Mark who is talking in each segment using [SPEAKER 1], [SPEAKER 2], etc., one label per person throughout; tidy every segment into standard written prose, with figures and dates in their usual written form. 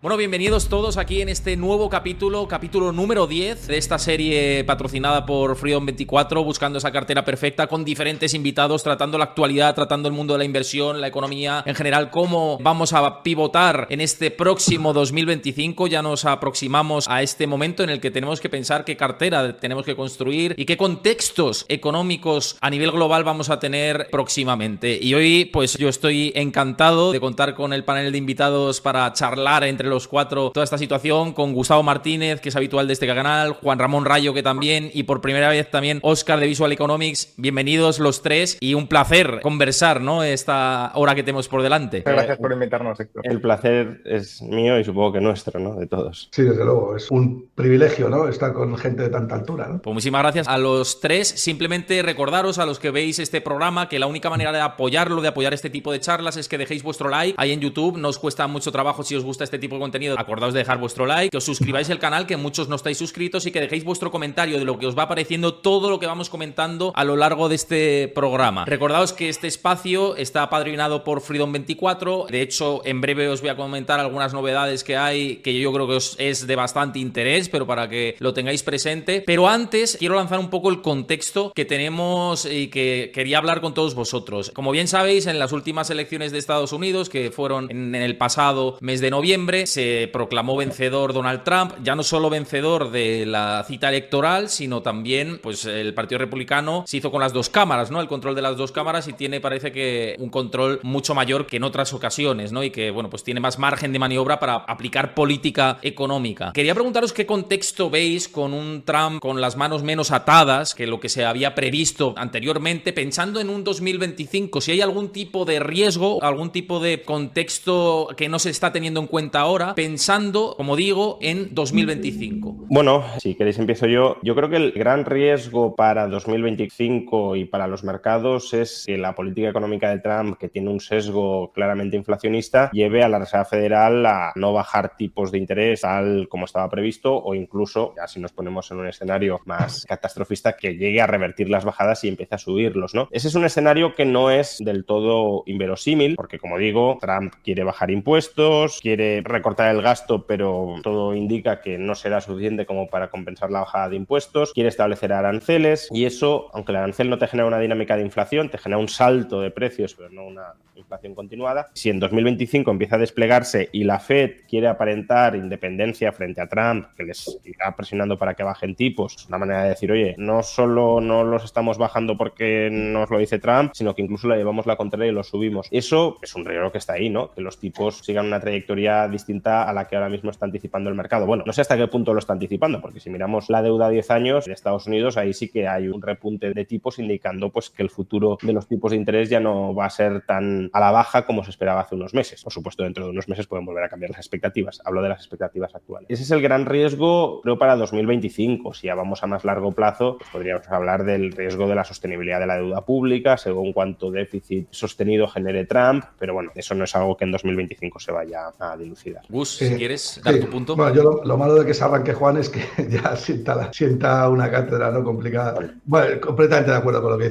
[SPEAKER 1] Bueno, bienvenidos todos aquí en este nuevo capítulo número 10 de esta serie patrocinada por Freedom24, buscando esa cartera perfecta con diferentes invitados, tratando la actualidad, tratando el mundo de la inversión, la economía en general, cómo vamos a pivotar en este próximo 2025. Ya nos aproximamos a este momento en el que tenemos que pensar qué cartera tenemos que construir y qué contextos económicos a nivel global vamos a tener próximamente. Y hoy, pues yo estoy encantado de contar con el panel de invitados para charlar entre los cuatro toda esta situación, con Gustavo Martínez, que es habitual de este canal, Juan Ramón Rayo, que también, y por primera vez también Óscar de Visual Economics. Bienvenidos los tres y un placer conversar, ¿no?, esta hora que tenemos por delante.
[SPEAKER 2] Gracias por invitarnos, Héctor.
[SPEAKER 3] El placer es mío y supongo que nuestro, ¿no?, de todos.
[SPEAKER 4] Sí, desde luego, es un privilegio, ¿no?, estar con gente de tanta altura, ¿no?
[SPEAKER 1] Pues muchísimas gracias a los tres. Simplemente recordaros a los que veis este programa que la única manera de apoyarlo, de apoyar este tipo de charlas, es que dejéis vuestro like ahí en YouTube. No os cuesta mucho trabajo si os gusta este tipo de contenido. Acordaos de dejar vuestro like, que os suscribáis al canal, que muchos no estáis suscritos, y que dejéis vuestro comentario de lo que os va pareciendo todo lo que vamos comentando a lo largo de este programa. Recordaos que este espacio está apadrinado por Freedom24. De hecho, en breve os voy a comentar algunas novedades que hay, que yo creo que os es de bastante interés, pero para que lo tengáis presente. Pero antes, quiero lanzar un poco el contexto que tenemos y que quería hablar con todos vosotros. Como bien sabéis, en las últimas elecciones de Estados Unidos, que fueron en el pasado mes de noviembre, se proclamó vencedor Donald Trump. Ya no solo vencedor de la cita electoral, sino también, pues, el Partido Republicano se hizo con las dos cámaras, ¿no?, el control de las dos cámaras, y tiene, parece que, un control mucho mayor que en otras ocasiones, ¿no?, y que, bueno, pues tiene más margen de maniobra para aplicar política económica. Quería preguntaros qué contexto veis con un Trump con las manos menos atadas que lo que se había previsto anteriormente, pensando en un 2025, si hay algún tipo de riesgo, algún tipo de contexto que no se está teniendo en cuenta ahora, pensando, como digo, en 2025.
[SPEAKER 3] Bueno, si queréis empiezo yo. Yo creo que el gran riesgo para 2025 y para los mercados es que la política económica de Trump, que tiene un sesgo claramente inflacionista, lleve a la Reserva Federal a no bajar tipos de interés tal como estaba previsto, o incluso, ya si nos ponemos en un escenario más catastrofista, que llegue a revertir las bajadas y empiece a subirlos, ¿no? Ese es un escenario que no es del todo inverosímil, porque, como digo, Trump quiere bajar impuestos, quiere recortar el gasto, pero todo indica que no será suficiente como para compensar la bajada de impuestos, quiere establecer aranceles, y eso, aunque el arancel no te genera una dinámica de inflación, te genera un salto de precios, pero no una inflación continuada. Si en 2025 empieza a desplegarse y la Fed quiere aparentar independencia frente a Trump, que les irá presionando para que bajen tipos, es una manera de decir, oye, no solo no los estamos bajando porque nos lo dice Trump, sino que incluso le llevamos la contraria y los subimos. Eso es un riesgo que está ahí, ¿no?, que los tipos sigan una trayectoria distinta a la que ahora mismo está anticipando el mercado. Bueno, no sé hasta qué punto lo está anticipando, porque si miramos la deuda a 10 años de Estados Unidos, ahí sí que hay un repunte de tipos indicando, pues, que el futuro de los tipos de interés ya no va a ser tan a la baja como se esperaba hace unos meses. Por supuesto, dentro de unos meses pueden volver a cambiar las expectativas. Hablo de las expectativas actuales. Ese es el gran riesgo, creo, para 2025. Si ya vamos a más largo plazo, pues podríamos hablar del riesgo de la sostenibilidad de la deuda pública, según cuánto déficit sostenido genere Trump, pero bueno, eso no es algo que en 2025 se vaya a dilucidar.
[SPEAKER 1] Gus, si quieres dar tu punto.
[SPEAKER 4] Bueno, yo lo malo de que se arranque Juan es que ya sienta una cátedra, ¿no?, complicada. Bueno, completamente de acuerdo con lo que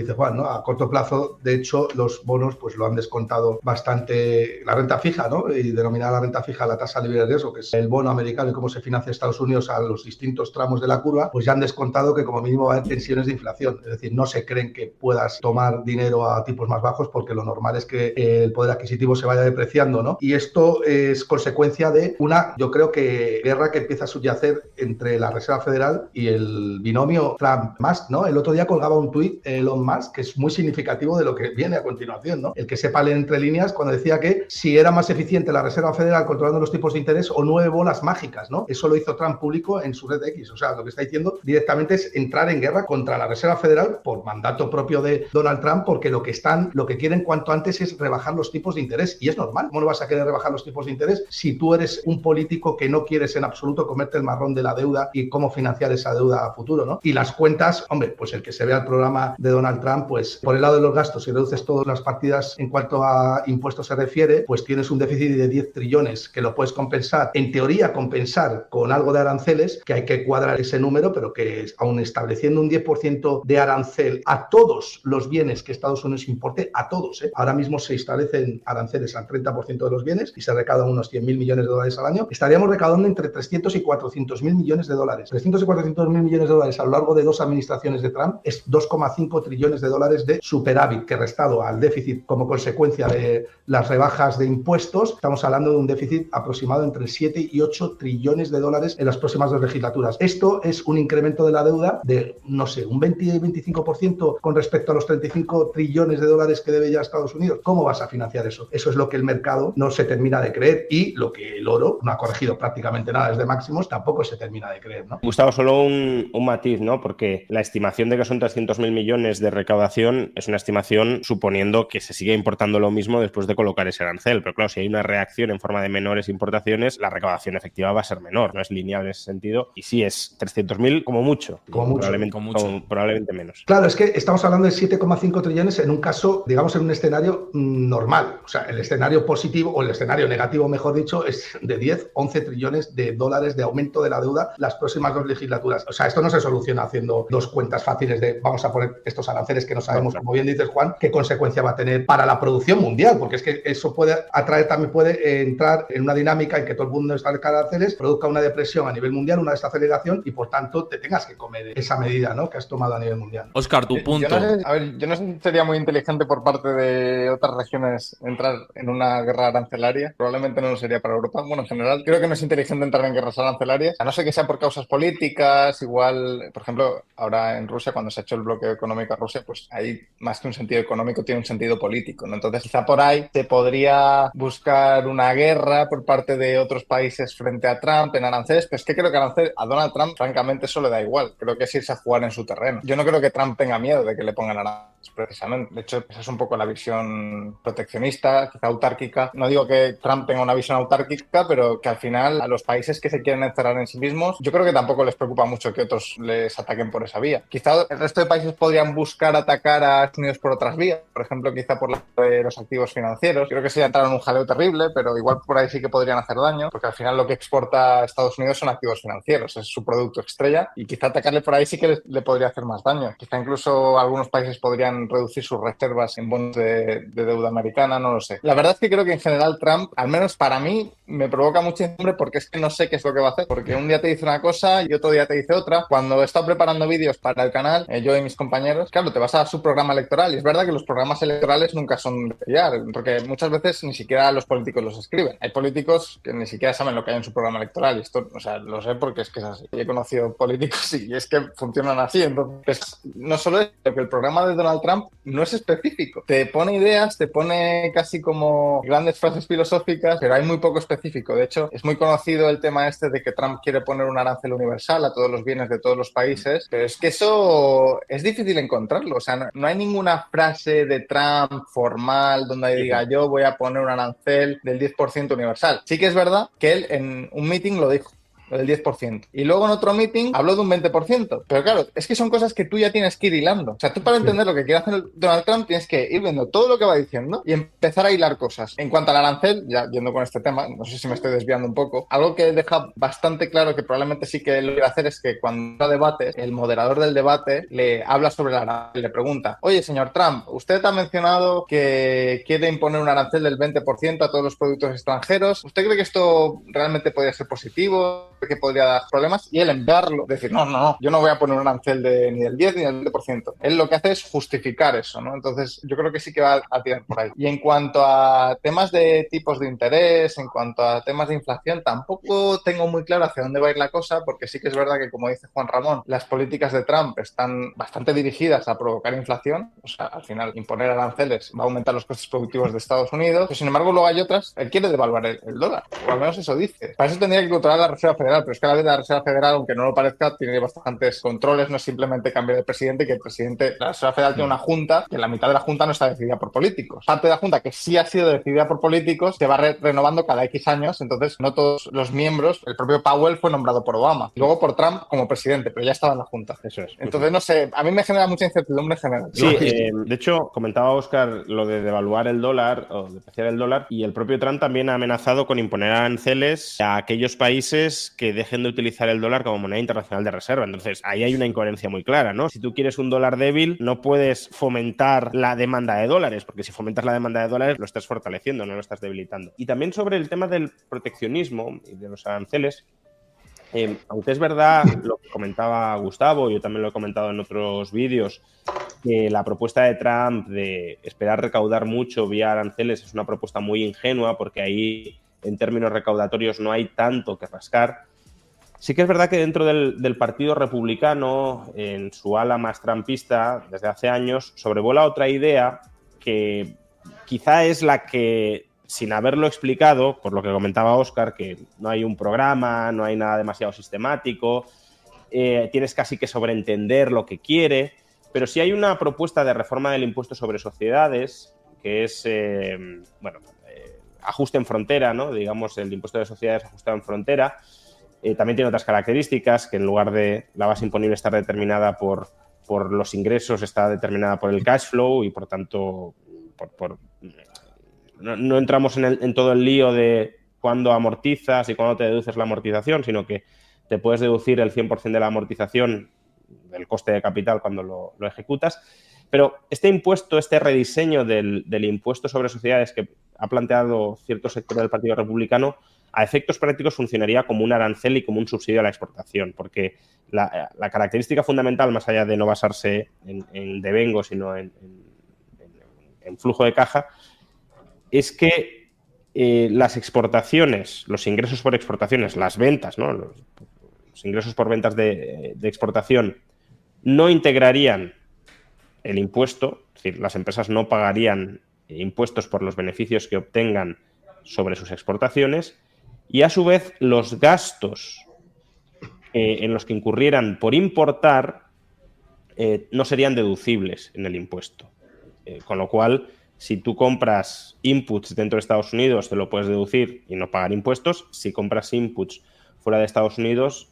[SPEAKER 4] dice Juan, ¿no? A corto plazo, de hecho, los bonos pues lo han descontado bastante. La renta fija, ¿no?, y denominada la renta fija la tasa libre de riesgo, que es el bono americano y cómo se financia Estados Unidos a los distintos tramos de la curva, pues ya han descontado que como mínimo va a haber tensiones de inflación. Es decir, no se creen que puedas tomar dinero a tipos más bajos, porque lo normal es que el poder adquisitivo se vaya depreciando, ¿no? Y esto es consecuencia de una, yo creo que, guerra que empieza a subyacer entre la Reserva Federal y el binomio Trump-Musk, ¿no? El otro día colgaba un tuit Elon Musk que es muy significativo de lo que viene a continuación, ¿no? El que sepa leer entre líneas, cuando decía que si era más eficiente la Reserva Federal controlando los tipos de interés o 9 bolas mágicas, ¿no? Eso lo hizo Trump público en su red X. O sea, lo que está diciendo directamente es entrar en guerra contra la Reserva Federal por mandato propio de Donald Trump, porque lo que quieren cuanto antes es rebajar los tipos de interés, y es normal. ¿Cómo no vas a querer rebajar los tipos de interés si tú eres un político que no quieres en absoluto comerte el marrón de la deuda y cómo financiar esa deuda a futuro, ¿no? Y las cuentas, hombre, pues el que se vea el programa de Donald Trump, pues por el lado de los gastos, si reduces todas las partidas liquidaturas en cuanto a impuestos se refiere, pues tienes un déficit de 10 trillones que lo puedes compensar, en teoría compensar con algo de aranceles, que hay que cuadrar ese número, pero que aún estableciendo un 10% de arancel a todos los bienes que Estados Unidos importe, a todos, ahora mismo se establecen aranceles al 30% de los bienes y se recaudan unos 100.000 millones de dólares al año, estaríamos recaudando entre 300 y 400.000 millones de dólares. 300 y 400.000 millones de dólares a lo largo de 2 administraciones de Trump es 2,5 trillones de dólares de superávit que restado al déficit como consecuencia de las rebajas de impuestos, estamos hablando de un déficit aproximado entre 7 y 8 trillones de dólares en las próximas 2 legislaturas. Esto es un incremento de la deuda de, no sé, un 20-25% con respecto a los 35 trillones de dólares que debe ya Estados Unidos. ¿Cómo vas a financiar eso? Eso es lo que el mercado no se termina de creer y lo que el oro no ha corregido prácticamente nada desde máximos, tampoco se termina de creer, ¿no?
[SPEAKER 3] Gustavo, solo un matiz, ¿no? Porque la estimación de que son 300.000 millones de recaudación es una estimación suponiendo que se sigue importando lo mismo después de colocar ese arancel. Pero claro, si hay una reacción en forma de menores importaciones, la recaudación efectiva va a ser menor, no es lineal en ese sentido. Y sí, es 300.000 como mucho. Probablemente menos.
[SPEAKER 4] Claro, es que estamos hablando de 7,5 trillones en un caso, digamos, en un escenario normal. O sea, el escenario positivo o el escenario negativo, mejor dicho, es de 10, 11 trillones de dólares de aumento de la deuda las próximas 2 legislaturas. O sea, esto no se soluciona haciendo 2 cuentas fáciles de vamos a poner estos aranceles que no sabemos, como bien dices, Juan, qué consecuencia va a tener para la producción mundial, porque es que eso puede atraer, también puede entrar en una dinámica en que todo el mundo establezca aranceles, produzca una depresión a nivel mundial, una desaceleración y por tanto te tengas que comer esa medida, ¿no?, que has tomado a nivel mundial.
[SPEAKER 1] Óscar, tu punto.
[SPEAKER 2] Yo no sé si sería muy inteligente por parte de otras regiones entrar en una guerra arancelaria. Probablemente no lo sería para Europa. Bueno, en general, creo que no es inteligente entrar en guerras arancelarias, a no ser que sea por causas políticas. Igual, por ejemplo, ahora en Rusia, cuando se ha hecho el bloqueo económico a Rusia, pues ahí más que un sentido económico tiene un sentido político, ¿no? Entonces, quizá por ahí se podría buscar una guerra por parte de otros países frente a Trump en aranceles, pero es que creo que a Donald Trump, francamente, eso le da igual. Creo que es irse a jugar en su terreno. Yo no creo que Trump tenga miedo de que le pongan aranceles, precisamente. De hecho, esa es un poco la visión proteccionista, quizá autárquica. No digo que Trump tenga una visión autárquica, pero que al final a los países que se quieren encerrar en sí mismos, yo creo que tampoco les preocupa mucho que otros les ataquen por esa vía. Quizá el resto de países podrían buscar atacar a Estados Unidos por otras vías, por ejemplo, quizá por la de los activos financieros. Creo que sería entrar en un jaleo terrible, pero igual por ahí sí que podrían hacer daño, porque al final lo que exporta Estados Unidos son activos financieros, es su producto estrella, y quizá atacarle por ahí sí que le podría hacer más daño. Quizá incluso algunos países podrían reducir sus reservas en bonos de deuda americana, no lo sé. La verdad es que creo que en general Trump, al menos para mí, me provoca mucha incertidumbre porque es que no sé qué es lo que va a hacer, porque un día te dice una cosa y otro día te dice otra. Cuando he estado preparando vídeos para el canal, yo y mis compañeros, claro, te vas a su programa electoral y es verdad que los programas electorales nunca son de fiar, porque muchas veces ni siquiera los políticos los escriben. Hay políticos que ni siquiera saben lo que hay en su programa electoral y esto, o sea, lo sé porque es que es así. He conocido políticos y es que funcionan así. Entonces, no solo es que el programa de Donald Trump no es específico. Te pone ideas, te pone casi como grandes frases filosóficas, pero hay muy poco específico. De hecho, es muy conocido el tema este de que Trump quiere poner un arancel universal a todos los bienes de todos los países, pero es que eso es difícil encontrarlo. O sea, no hay ninguna frase de Trump formal donde diga yo voy a poner un arancel del 10% universal. Sí que es verdad que él en un meeting lo dijo, del 10%. Y luego en otro meeting habló de un 20%. Pero claro, es que son cosas que tú ya tienes que ir hilando. O sea, tú para entender lo que quiere hacer Donald Trump tienes que ir viendo todo lo que va diciendo y empezar a hilar cosas. En cuanto al arancel, ya yendo con este tema, no sé si me estoy desviando un poco, algo que deja bastante claro que probablemente sí que lo quiere hacer es que cuando debate, el moderador del debate le habla sobre el arancel, le pregunta, oye, señor Trump, usted ha mencionado que quiere imponer un arancel del 20% a todos los productos extranjeros. ¿Usted cree que esto realmente podría ser positivo? Que podría dar problemas, y él enviarlo, decir, no, yo no voy a poner un arancel ni del 10 ni del 20%. Él lo que hace es justificar eso, ¿no? Entonces, yo creo que sí que va a tirar por ahí. Y en cuanto a temas de tipos de interés, en cuanto a temas de inflación, tampoco tengo muy claro hacia dónde va a ir la cosa, porque sí que es verdad que, como dice Juan Ramón, las políticas de Trump están bastante dirigidas a provocar inflación. O sea, al final, imponer aranceles va a aumentar los costes productivos de Estados Unidos. Pero, sin embargo, luego hay otras. Él quiere devaluar el dólar, o al menos eso dice. Para eso tendría que controlar la Reserva Federal Federal, pero es que la vez la Reserva Federal, aunque no lo parezca, tiene bastantes controles, no es simplemente cambiar de presidente, que el presidente, la Reserva Federal tiene una junta, que la mitad de la junta no está decidida por políticos. Parte de la junta que sí ha sido decidida por políticos se va renovando cada X años, entonces no todos los miembros, el propio Powell fue nombrado por Obama, luego por Trump como presidente, pero ya estaba en la junta.
[SPEAKER 3] Eso es.
[SPEAKER 2] Entonces, no sé, a mí me genera mucha incertidumbre en general.
[SPEAKER 3] Sí, de hecho, comentaba Óscar lo de devaluar el dólar o depreciar el dólar, y el propio Trump también ha amenazado con imponer aranceles a aquellos países que dejen de utilizar el dólar como moneda internacional de reserva. Entonces, ahí hay una incoherencia muy clara, ¿no? Si tú quieres un dólar débil, no puedes fomentar la demanda de dólares, porque si fomentas la demanda de dólares, lo estás fortaleciendo, no lo estás debilitando. Y también sobre el tema del proteccionismo y de los aranceles, aunque es verdad lo que comentaba Gustavo, yo también lo he comentado en otros vídeos, que la propuesta de Trump de esperar recaudar mucho vía aranceles es una propuesta muy ingenua, porque ahí en términos recaudatorios no hay tanto que rascar. Sí que es verdad que dentro del Partido Republicano, en su ala más trumpista, desde hace años, sobrevuela otra idea que quizá es la que, sin haberlo explicado, por lo que comentaba Óscar, que no hay un programa, no hay nada demasiado sistemático, tienes casi que sobreentender lo que quiere, pero sí hay una propuesta de reforma del impuesto sobre sociedades, que es, ajuste en frontera, ¿no? Digamos, el impuesto de sociedades ajustado en frontera. También tiene otras características, que en lugar de la base imponible estar determinada por los ingresos, está determinada por el cash flow y, por tanto, no entramos en todo el lío de cuándo amortizas y cuándo te deduces la amortización, sino que te puedes deducir el 100% de la amortización del coste de capital cuando lo ejecutas. Pero este impuesto, este rediseño del impuesto sobre sociedades que ha planteado cierto sector del Partido Republicano, a efectos prácticos funcionaría como un arancel y como un subsidio a la exportación, porque la característica fundamental, más allá de no basarse en devengo, sino en flujo de caja, es que las exportaciones, los ingresos por exportaciones, las ventas, ¿no? Los ingresos por ventas de exportación no integrarían el impuesto, es decir, las empresas no pagarían impuestos por los beneficios que obtengan sobre sus exportaciones, y a su vez los gastos en los que incurrieran por importar no serían deducibles en el impuesto. Con lo cual, si tú compras inputs dentro de Estados Unidos, te lo puedes deducir y no pagar impuestos. Si compras inputs fuera de Estados Unidos,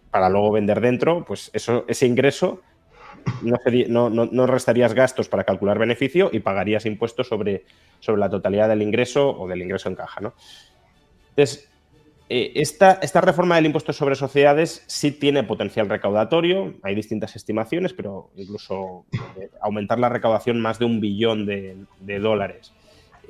[SPEAKER 3] para luego vender dentro, pues ese ingreso no restarías gastos para calcular beneficio y pagarías impuestos sobre la totalidad del ingreso o del ingreso en caja, ¿no? Entonces, esta reforma del impuesto sobre sociedades sí tiene potencial recaudatorio. Hay distintas estimaciones, pero incluso aumentar la recaudación más de $1 billón de dólares.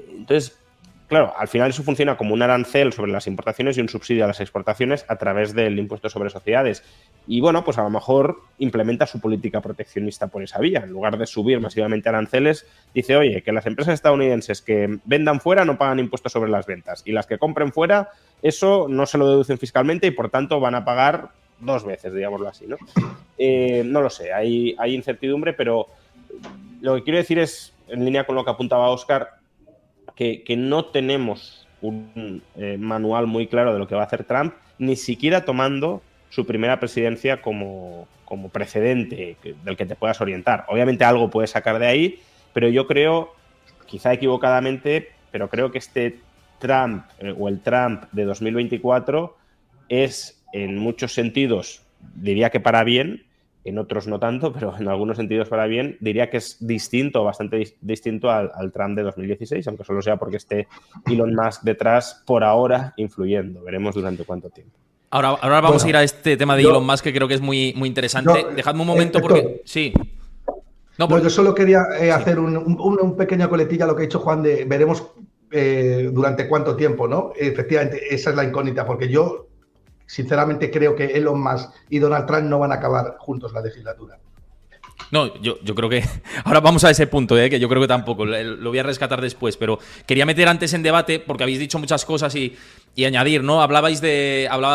[SPEAKER 3] Entonces, claro, al final eso funciona como un arancel sobre las importaciones y un subsidio a las exportaciones a través del impuesto sobre sociedades. Y bueno, pues a lo mejor implementa su política proteccionista por esa vía. En lugar de subir masivamente aranceles, dice, oye, que las empresas estadounidenses que vendan fuera no pagan impuestos sobre las ventas, y las que compren fuera, eso no se lo deducen fiscalmente y por tanto van a pagar 2 veces, digámoslo así, ¿no? No lo sé, hay incertidumbre, pero lo que quiero decir es, en línea con lo que apuntaba Óscar, que no tenemos un manual muy claro de lo que va a hacer Trump, ni siquiera tomando su primera presidencia como precedente del que te puedas orientar. Obviamente algo puedes sacar de ahí, pero yo creo, quizá equivocadamente, pero creo que este Trump o el Trump de 2024 es en muchos sentidos, diría que para bien, en otros no tanto, pero en algunos sentidos para bien, diría que es distinto, bastante distinto al Trump de 2016, aunque solo sea porque esté Elon Musk detrás por ahora influyendo. Veremos durante cuánto tiempo.
[SPEAKER 1] Ahora vamos a ir a este tema de Elon Musk, que creo que es muy, muy interesante. Dejadme un momento porque... Sí.
[SPEAKER 4] Yo solo quería hacer un pequeño coletilla a lo que ha dicho Juan de veremos durante cuánto tiempo, ¿no? Efectivamente, esa es la incógnita, porque yo sinceramente creo que Elon Musk y Donald Trump no van a acabar juntos la legislatura.
[SPEAKER 1] No, yo creo que... Ahora vamos a ese punto, que yo creo que tampoco. Lo voy a rescatar después, pero quería meter antes en debate, porque habéis dicho muchas cosas y añadir, ¿no? Hablaba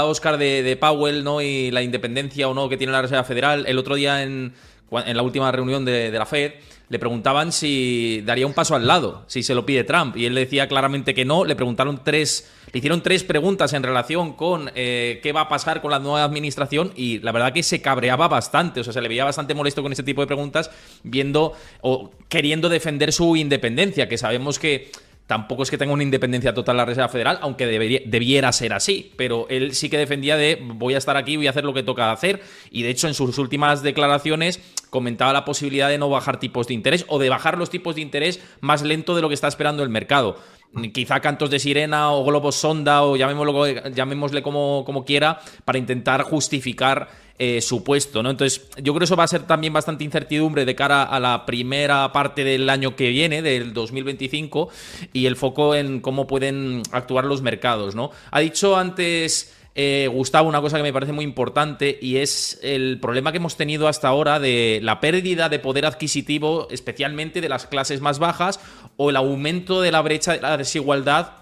[SPEAKER 1] Óscar de Powell, ¿no? Y la independencia o no que tiene la Reserva Federal. El otro día en la última reunión de la Fed, le preguntaban si daría un paso al lado, si se lo pide Trump, y él decía claramente que no. Le hicieron tres preguntas en relación con qué va a pasar con la nueva administración, y la verdad que se cabreaba bastante, o sea, se le veía bastante molesto con ese tipo de preguntas, viendo o queriendo defender su independencia, que sabemos que tampoco es que tenga una independencia total la Reserva Federal, aunque debiera ser así, pero él sí que defendía de voy a estar aquí, voy a hacer lo que toca hacer, y de hecho en sus últimas declaraciones comentaba la posibilidad de no bajar tipos de interés o de bajar los tipos de interés más lento de lo que está esperando el mercado. Quizá cantos de sirena o globos sonda o llamémosle como quiera, para intentar justificar su puesto, ¿no? Entonces, yo creo que eso va a ser también bastante incertidumbre de cara a la primera parte del año que viene, del 2025, y el foco en cómo pueden actuar los mercados, ¿no? Ha dicho antes Gustavo una cosa que me parece muy importante, y es el problema que hemos tenido hasta ahora de la pérdida de poder adquisitivo, especialmente de las clases más bajas, o el aumento de la brecha de la desigualdad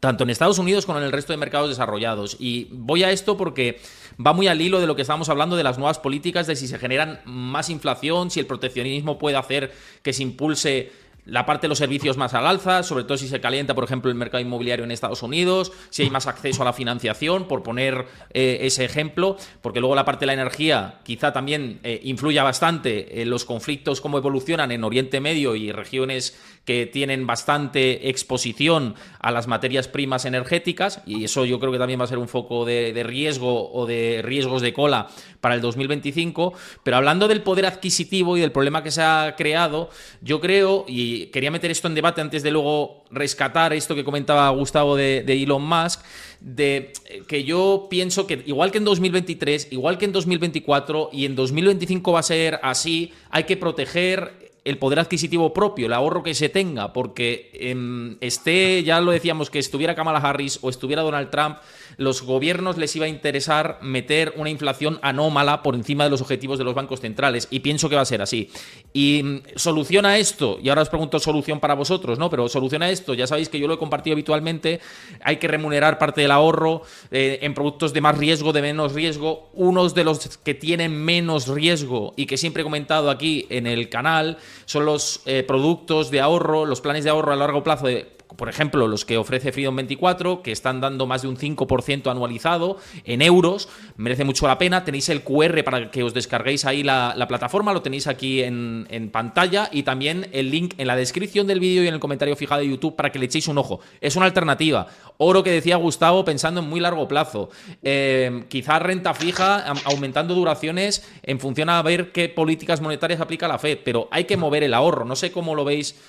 [SPEAKER 1] tanto en Estados Unidos como en el resto de mercados desarrollados. Y voy a esto porque va muy al hilo de lo que estábamos hablando de las nuevas políticas, de si se generan más inflación, si el proteccionismo puede hacer que se impulse la parte de los servicios más al alza, sobre todo si se calienta, por ejemplo, el mercado inmobiliario en Estados Unidos, si hay más acceso a la financiación, por poner ese ejemplo, porque luego la parte de la energía quizá también influya bastante en los conflictos, cómo evolucionan en Oriente Medio y regiones que tienen bastante exposición a las materias primas energéticas, y eso yo creo que también va a ser un foco de riesgo o de riesgos de cola para el 2025. Pero hablando del poder adquisitivo y del problema que se ha creado, yo creo, y quería meter esto en debate antes de luego rescatar esto que comentaba Gustavo de Elon Musk, de que yo pienso que igual que en 2023, igual que en 2024 y en 2025 va a ser así, hay que proteger el poder adquisitivo propio, el ahorro que se tenga, porque ya lo decíamos, que estuviera Kamala Harris o estuviera Donald Trump, los gobiernos les iba a interesar meter una inflación anómala por encima de los objetivos de los bancos centrales, y pienso que va a ser así. Y soluciona esto, y ahora os pregunto solución para vosotros, ¿no? Pero soluciona esto, ya sabéis que yo lo he compartido habitualmente, hay que remunerar parte del ahorro en productos de más riesgo, de menos riesgo. Unos de los que tienen menos riesgo y que siempre he comentado aquí en el canal son los productos de ahorro, los planes de ahorro a largo plazo por ejemplo, los que ofrece Freedom24, que están dando más de un 5% anualizado en euros. Merece mucho la pena. Tenéis el QR para que os descarguéis ahí la plataforma, lo tenéis aquí en pantalla, y también el link en la descripción del vídeo y en el comentario fijado de YouTube para que le echéis un ojo. Es una alternativa. Oro, que decía Gustavo, pensando en muy largo plazo. Quizás renta fija, aumentando duraciones en función a ver qué políticas monetarias aplica la Fed, pero hay que mover el ahorro. No sé cómo lo veis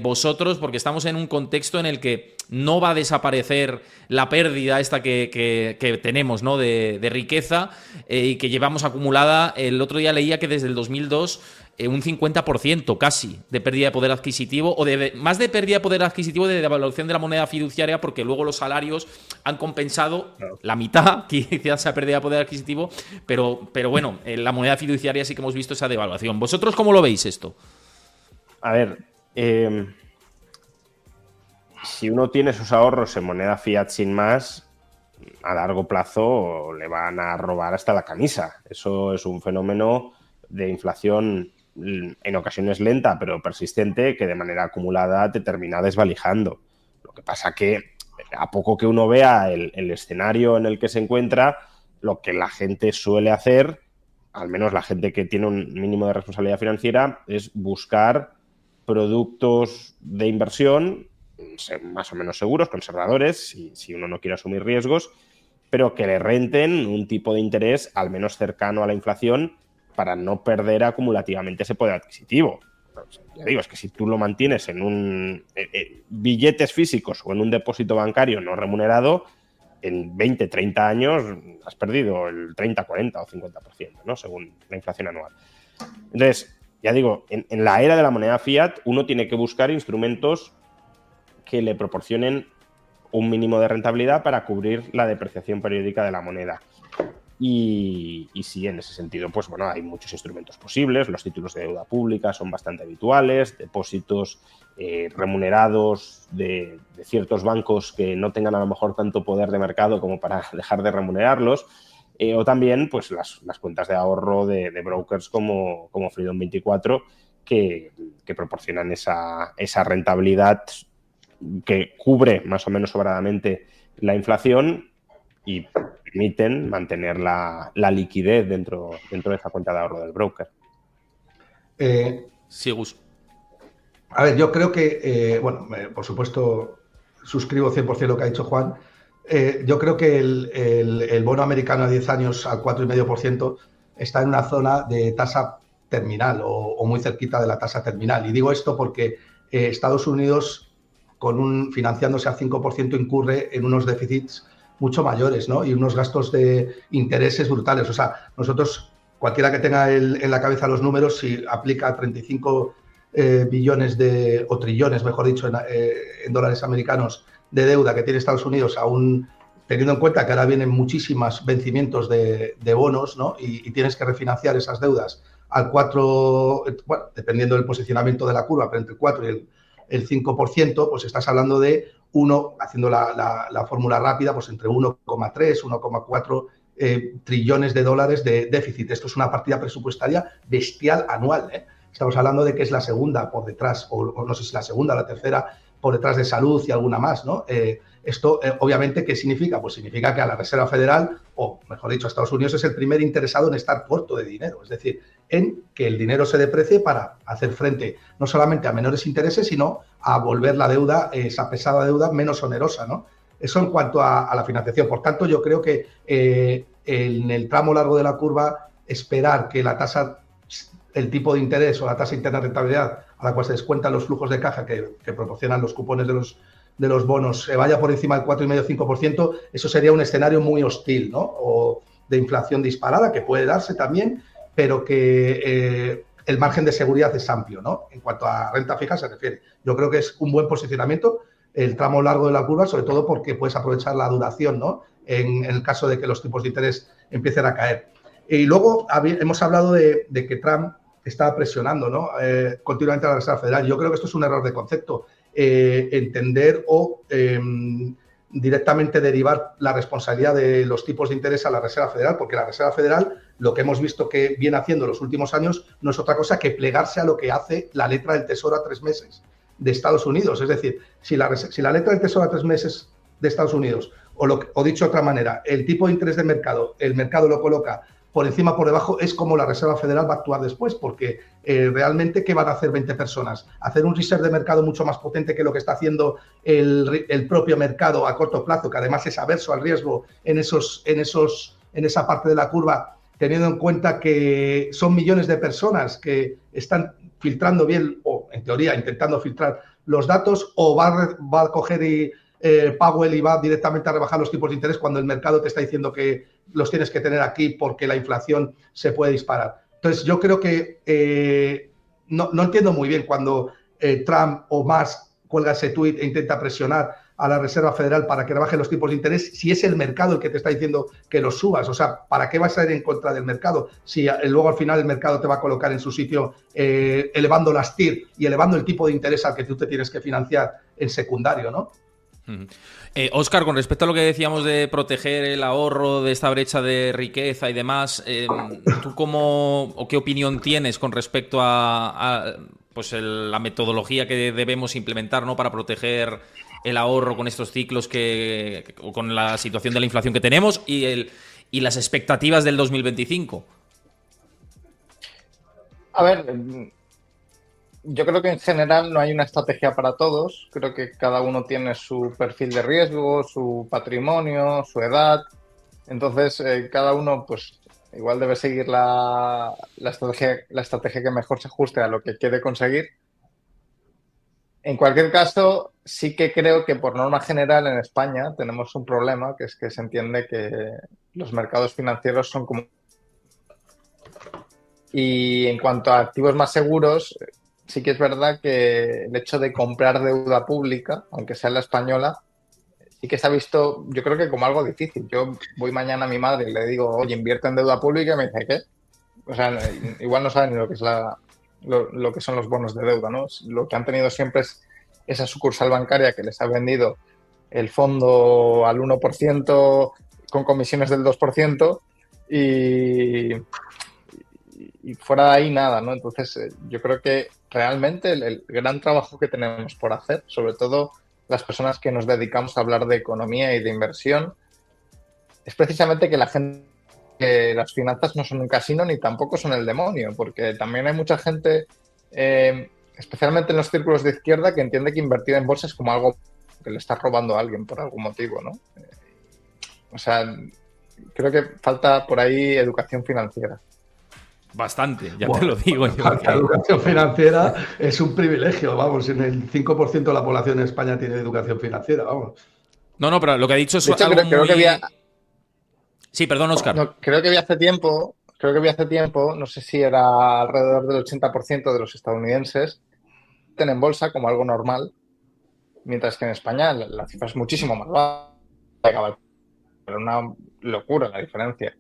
[SPEAKER 1] vosotros, porque estamos en un contexto en el que no va a desaparecer la pérdida esta que tenemos, ¿no? de riqueza y que llevamos acumulada. El otro día leía que desde el 2002 un 50% casi de pérdida de poder adquisitivo, o más de pérdida de poder adquisitivo de devaluación de la moneda fiduciaria, porque luego los salarios han compensado la mitad, quizás esa pérdida de poder adquisitivo, pero bueno, en la moneda fiduciaria sí que hemos visto esa devaluación. ¿Vosotros cómo lo veis esto?
[SPEAKER 3] A ver, si uno tiene sus ahorros en moneda fiat sin más, a largo plazo le van a robar hasta la camisa. Eso es un fenómeno de inflación en ocasiones lenta, pero persistente, que de manera acumulada te termina desvalijando. Lo que pasa que a poco que uno vea el escenario en el que se encuentra, lo que la gente suele hacer, al menos la gente que tiene un mínimo de responsabilidad financiera, es buscar productos de inversión más o menos seguros, conservadores, si uno no quiere asumir riesgos, pero que le renten un tipo de interés al menos cercano a la inflación para no perder acumulativamente ese poder adquisitivo. Ya digo, es que si tú lo mantienes en billetes físicos o en un depósito bancario no remunerado, en 20, 30 años has perdido el 30, 40 o 50%, ¿no? Según la inflación anual. Entonces, ya digo, en la era de la moneda fiat, uno tiene que buscar instrumentos que le proporcionen un mínimo de rentabilidad para cubrir la depreciación periódica de la moneda. Y sí, en ese sentido, pues bueno, hay muchos instrumentos posibles. Los títulos de deuda pública son bastante habituales, depósitos remunerados de ciertos bancos que no tengan a lo mejor tanto poder de mercado como para dejar de remunerarlos. o también pues las cuentas de ahorro de brokers como Freedom24 que proporcionan esa rentabilidad que cubre más o menos sobradamente la inflación y permiten mantener la liquidez dentro de esa cuenta de ahorro del broker.
[SPEAKER 1] Sí, Gus.
[SPEAKER 4] A ver, yo creo que, por supuesto, suscribo 100% lo que ha dicho Juan. Yo creo que el bono americano a 10 años al 4,5% está en una zona de tasa terminal o muy cerquita de la tasa terminal. Y digo esto porque Estados Unidos, financiándose al 5%, incurre en unos déficits mucho mayores, ¿no? Y unos gastos de intereses brutales. O sea, nosotros, cualquiera que tenga en la cabeza los números, si aplica 35 billones o trillones, mejor dicho, en dólares americanos de deuda que tiene Estados Unidos, aún teniendo en cuenta que ahora vienen muchísimos vencimientos de bonos, ¿no? Y tienes que refinanciar esas deudas al 4, bueno, dependiendo del posicionamiento de la curva, pero entre el 4 y el 5%, pues estás hablando de haciendo la fórmula rápida, pues entre 1,3, 1,4 trillones de dólares de déficit. Esto es una partida presupuestaria bestial anual, ¿eh? Estamos hablando de que es la segunda por detrás, o no sé si la segunda o la tercera por detrás de salud y alguna más, ¿no? Esto, obviamente, ¿qué significa? Pues significa que a la Reserva Federal, o mejor dicho, a Estados Unidos, es el primer interesado en estar corto de dinero, es decir, en que el dinero se deprecie para hacer frente no solamente a menores intereses, sino a volver la deuda, esa pesada deuda, menos onerosa, ¿no? Eso en cuanto a la financiación. Por tanto, yo creo que en el tramo largo de la curva, esperar que el tipo de interés o la tasa interna de rentabilidad a la cual se descuentan los flujos de caja que proporcionan los cupones de los bonos se vaya por encima del 4,5%, eso sería un escenario muy hostil, ¿no? O de inflación disparada, que puede darse también, pero que el margen de seguridad es amplio, ¿no? En cuanto a renta fija se refiere. Yo creo que es un buen posicionamiento el tramo largo de la curva, sobre todo porque puedes aprovechar la duración, ¿no? En el caso de que los tipos de interés empiecen a caer. Y luego hemos hablado de que Trump está presionando, ¿no? Continuamente a la Reserva Federal. Yo creo que esto es un error de concepto. Entender o directamente derivar la responsabilidad de los tipos de interés a la Reserva Federal, porque la Reserva Federal, lo que hemos visto que viene haciendo en los últimos años, no es otra cosa que plegarse a lo que hace la letra del Tesoro a 3 meses de Estados Unidos. Es decir, si la letra del Tesoro a 3 meses de Estados Unidos, o dicho de otra manera, el tipo de interés de mercado, el mercado lo coloca por encima, por debajo, es como la Reserva Federal va a actuar después, porque realmente, ¿qué van a hacer 20 personas? Hacer un reserve de mercado mucho más potente que lo que está haciendo el propio mercado a corto plazo, que además es averso al riesgo en esa parte de la curva, teniendo en cuenta que son millones de personas que están filtrando bien, o en teoría intentando filtrar los datos, o va a coger y Powell y va directamente a rebajar los tipos de interés cuando el mercado te está diciendo que los tienes que tener aquí porque la inflación se puede disparar. Entonces, yo creo que no entiendo muy bien cuando Trump o Musk cuelga ese tuit e intenta presionar a la Reserva Federal para que rebaje los tipos de interés, si es el mercado el que te está diciendo que los subas. O sea, ¿para qué vas a ir en contra del mercado? Si luego al final el mercado te va a colocar en su sitio elevando las TIR y elevando el tipo de interés al que tú te tienes que financiar en secundario, ¿no?
[SPEAKER 1] Óscar, con respecto a lo que decíamos de proteger el ahorro de esta brecha de riqueza y demás, ¿tú qué opinión tienes con respecto a la metodología que debemos implementar, ¿no?, para proteger el ahorro con estos ciclos o con la situación de la inflación que tenemos y las expectativas del 2025?
[SPEAKER 2] A ver, yo creo que en general no hay una estrategia para todos. Creo que cada uno tiene su perfil de riesgo, su patrimonio, su edad. Entonces, cada uno, pues, igual debe seguir la estrategia que mejor se ajuste a lo que quiere conseguir. En cualquier caso, sí que creo que por norma general en España tenemos un problema, que es que se entiende que los mercados financieros son como... Y en cuanto a activos más seguros, sí que es verdad que el hecho de comprar deuda pública, aunque sea la española, sí que se ha visto, yo creo que como algo difícil. Yo voy mañana a mi madre y le digo, oye, invierte en deuda pública, y me dice, ¿qué? O sea, igual no saben ni lo que es lo que son los bonos de deuda, ¿no? Lo que han tenido siempre es esa sucursal bancaria que les ha vendido el fondo al 1% con comisiones del 2%, y fuera de ahí nada, ¿no? Entonces, yo creo que realmente el gran trabajo que tenemos por hacer, sobre todo las personas que nos dedicamos a hablar de economía y de inversión, es precisamente que la gente, que las finanzas no son un casino ni tampoco son el demonio, porque también hay mucha gente, especialmente en los círculos de izquierda, que entiende que invertir en bolsa es como algo que le está robando a alguien por algún motivo, ¿no? O sea, creo que falta por ahí educación financiera.
[SPEAKER 1] Bastante, ya te lo digo yo.
[SPEAKER 4] La educación financiera es un privilegio, vamos, en el 5% de la población en España tiene educación financiera, vamos.
[SPEAKER 1] No, pero lo que ha dicho es
[SPEAKER 2] hecho,
[SPEAKER 1] algo
[SPEAKER 2] creo
[SPEAKER 1] muy...
[SPEAKER 2] que había...
[SPEAKER 1] Sí, perdón, Óscar.
[SPEAKER 2] No, creo que había hace tiempo, no sé si era alrededor del 80% de los estadounidenses tienen bolsa como algo normal, mientras que en España la cifra es muchísimo más baja. Pero una locura la diferencia.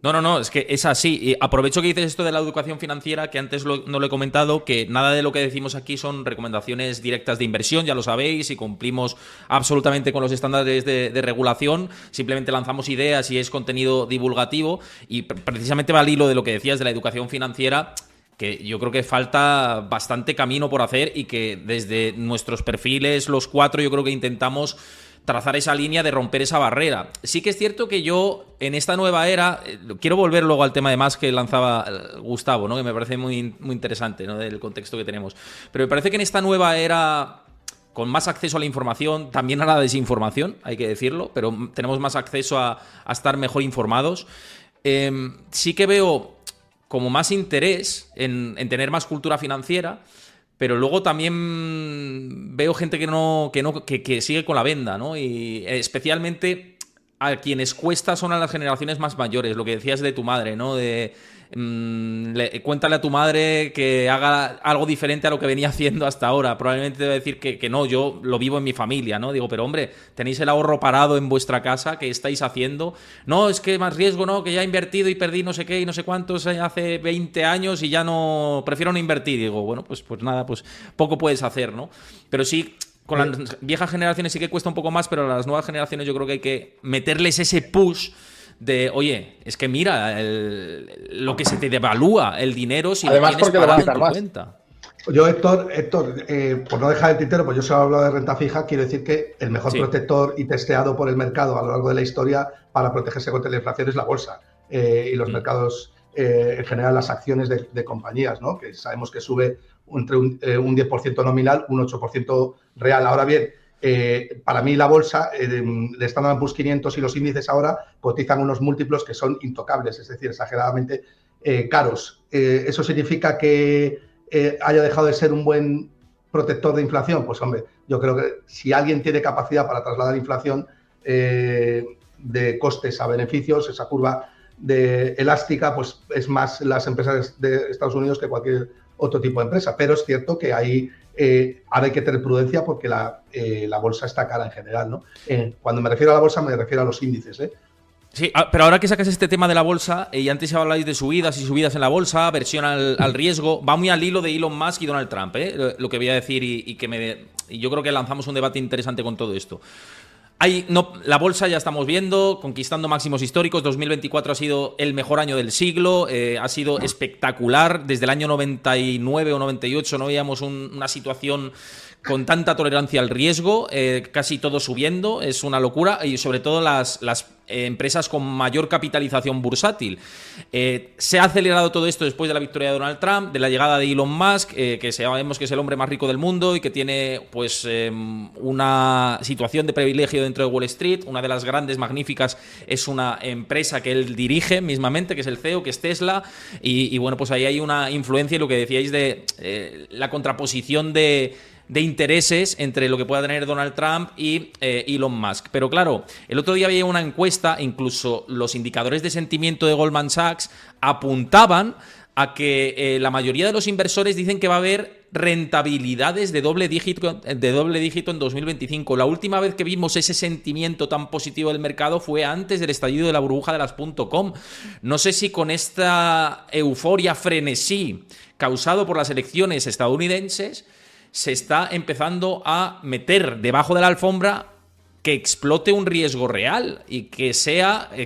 [SPEAKER 1] No, es que es así. Y aprovecho que dices esto de la educación financiera, que antes no lo he comentado, que nada de lo que decimos aquí son recomendaciones directas de inversión, ya lo sabéis, y cumplimos absolutamente con los estándares de regulación. Simplemente lanzamos ideas y es contenido divulgativo. Y precisamente va al hilo de lo que decías de la educación financiera, que yo creo que falta bastante camino por hacer y que desde nuestros perfiles, los 4, yo creo que intentamos trazar esa línea de romper esa barrera. Sí que es cierto que yo, en esta nueva era, quiero volver luego al tema de más que lanzaba Gustavo, ¿no? Que me parece muy, muy interesante, ¿no? Del contexto que tenemos. Pero me parece que en esta nueva era, con más acceso a la información, también a la desinformación, hay que decirlo, pero tenemos más acceso a estar mejor informados. Sí que veo como más interés en tener más cultura financiera, pero luego también veo gente que sigue con la venda, ¿no? Y especialmente a quienes cuesta son a las generaciones más mayores, lo que decías de tu madre, ¿no? Cuéntale a tu madre que haga algo diferente a lo que venía haciendo hasta ahora. Probablemente te va a decir que no, yo lo vivo en mi familia, ¿no? Digo, pero hombre, tenéis el ahorro parado en vuestra casa, ¿qué estáis haciendo? No, es que más riesgo, ¿no? Que ya he invertido y perdí no sé qué y no sé cuántos hace 20 años y ya no, prefiero no invertir. Digo, bueno, pues nada, pues poco puedes hacer, ¿no? Pero sí, con las viejas generaciones sí que cuesta un poco más, pero a las nuevas generaciones yo creo que hay que meterles ese push de, oye, es que mira, lo que se te devalúa el dinero si
[SPEAKER 2] además,
[SPEAKER 1] lo tienes parado en tu cuenta.
[SPEAKER 4] Yo, Héctor, por no dejar el tintero, pues yo solo he hablado de renta fija, quiero decir que el mejor protector y testeado por el mercado a lo largo de la historia para protegerse contra la inflación es la bolsa y los mercados, en general las acciones de compañías, ¿no? Que sabemos que sube entre un 10% nominal, un 8% real. Ahora bien, para mí la bolsa, el Standard & Poor's 500 y los índices ahora cotizan unos múltiplos que son intocables, es decir, exageradamente caros. ¿Eso significa que haya dejado de ser un buen protector de inflación? Pues hombre, yo creo que si alguien tiene capacidad para trasladar inflación de costes a beneficios, esa curva elástica, pues es más las empresas de Estados Unidos que cualquier otro tipo de empresa. Pero es cierto que ahí ahora hay que tener prudencia porque la bolsa está cara en general, ¿no? Cuando me refiero a la bolsa me refiero a los índices, ¿eh?
[SPEAKER 1] Sí, pero ahora que sacas este tema de la bolsa, y antes habláis de subidas y subidas en la bolsa, versión al riesgo, va muy al hilo de Elon Musk y Donald Trump, lo que voy a decir y yo creo que lanzamos un debate interesante con todo esto. La bolsa ya estamos viendo, conquistando máximos históricos. 2024 ha sido el mejor año del siglo, ha sido espectacular. Desde el año 99 o 98 no veíamos una situación con tanta tolerancia al riesgo, casi todo subiendo, es una locura, y sobre todo las empresas con mayor capitalización bursátil. Se ha acelerado todo esto después de la victoria de Donald Trump, de la llegada de Elon Musk, que sabemos que es el hombre más rico del mundo y que tiene pues una situación de privilegio dentro de Wall Street. Una de las grandes, magníficas, es una empresa que él dirige mismamente, que es el CEO, que es Tesla, y bueno, pues ahí hay una influencia, y lo que decíais de la contraposición de intereses entre lo que pueda tener Donald Trump y Elon Musk. Pero claro, el otro día había una encuesta, incluso los indicadores de sentimiento de Goldman Sachs apuntaban a que la mayoría de los inversores dicen que va a haber rentabilidades de doble dígito en 2025. La última vez que vimos ese sentimiento tan positivo del mercado fue antes del estallido de la burbuja de las .com. No sé si con esta euforia, frenesí causado por las elecciones estadounidenses, se está empezando a meter debajo de la alfombra que explote un riesgo real y que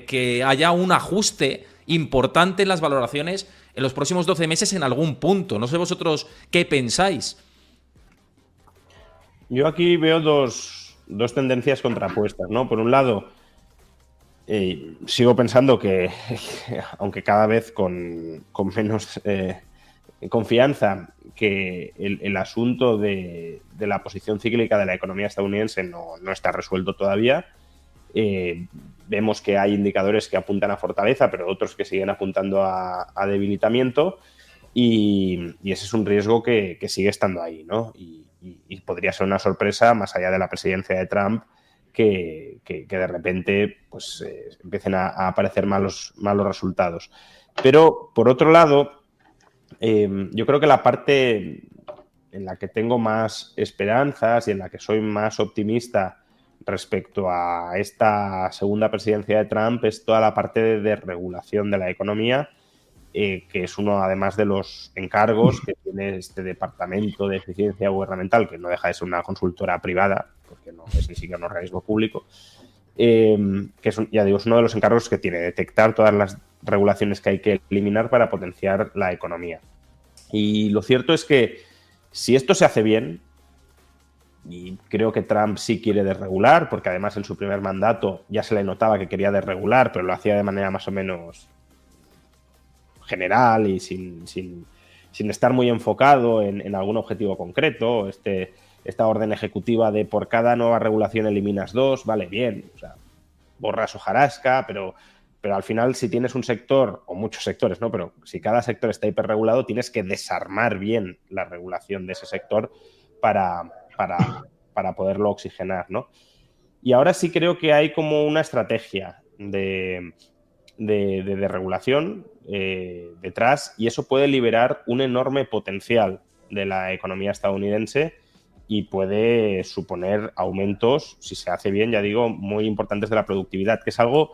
[SPEAKER 1] que haya un ajuste importante en las valoraciones en los próximos 12 meses en algún punto. No sé vosotros qué pensáis.
[SPEAKER 3] Yo aquí veo dos tendencias contrapuestas, ¿no? Por un lado, sigo pensando que, aunque cada vez con menos confianza, que el asunto de la posición cíclica de la economía estadounidense no está resuelto todavía. Vemos que hay indicadores que apuntan a fortaleza, pero otros que siguen apuntando a debilitamiento, y ese es un riesgo que sigue estando ahí, ¿no? Y podría ser una sorpresa, más allá de la presidencia de Trump, que de repente pues, empiecen a aparecer malos resultados. Pero, por otro lado, yo creo que la parte en la que tengo más esperanzas y en la que soy más optimista respecto a esta segunda presidencia de Trump es toda la parte de regulación de la economía, que es uno, además, de los encargos que tiene este Departamento de Eficiencia Gubernamental, que no deja de ser una consultora privada, porque no es ni siquiera un organismo público, que es, ya digo, es uno de los encargos que tiene, detectar todas las regulaciones que hay que eliminar para potenciar la economía. Y lo cierto es que si esto se hace bien, y creo que Trump sí quiere desregular, porque además en su primer mandato ya se le notaba que quería desregular, pero lo hacía de manera más o menos general y sin estar muy enfocado en algún objetivo concreto. Esta orden ejecutiva de por cada nueva regulación eliminas 2, vale, bien, o sea, borras hojarasca, pero al final, si tienes un sector, o muchos sectores, ¿no? Pero si cada sector está hiperregulado, tienes que desarmar bien la regulación de ese sector para poderlo oxigenar, ¿no? Y ahora sí creo que hay como una estrategia de regulación detrás, y eso puede liberar un enorme potencial de la economía estadounidense y puede suponer aumentos, si se hace bien, ya digo, muy importantes de la productividad, que es algo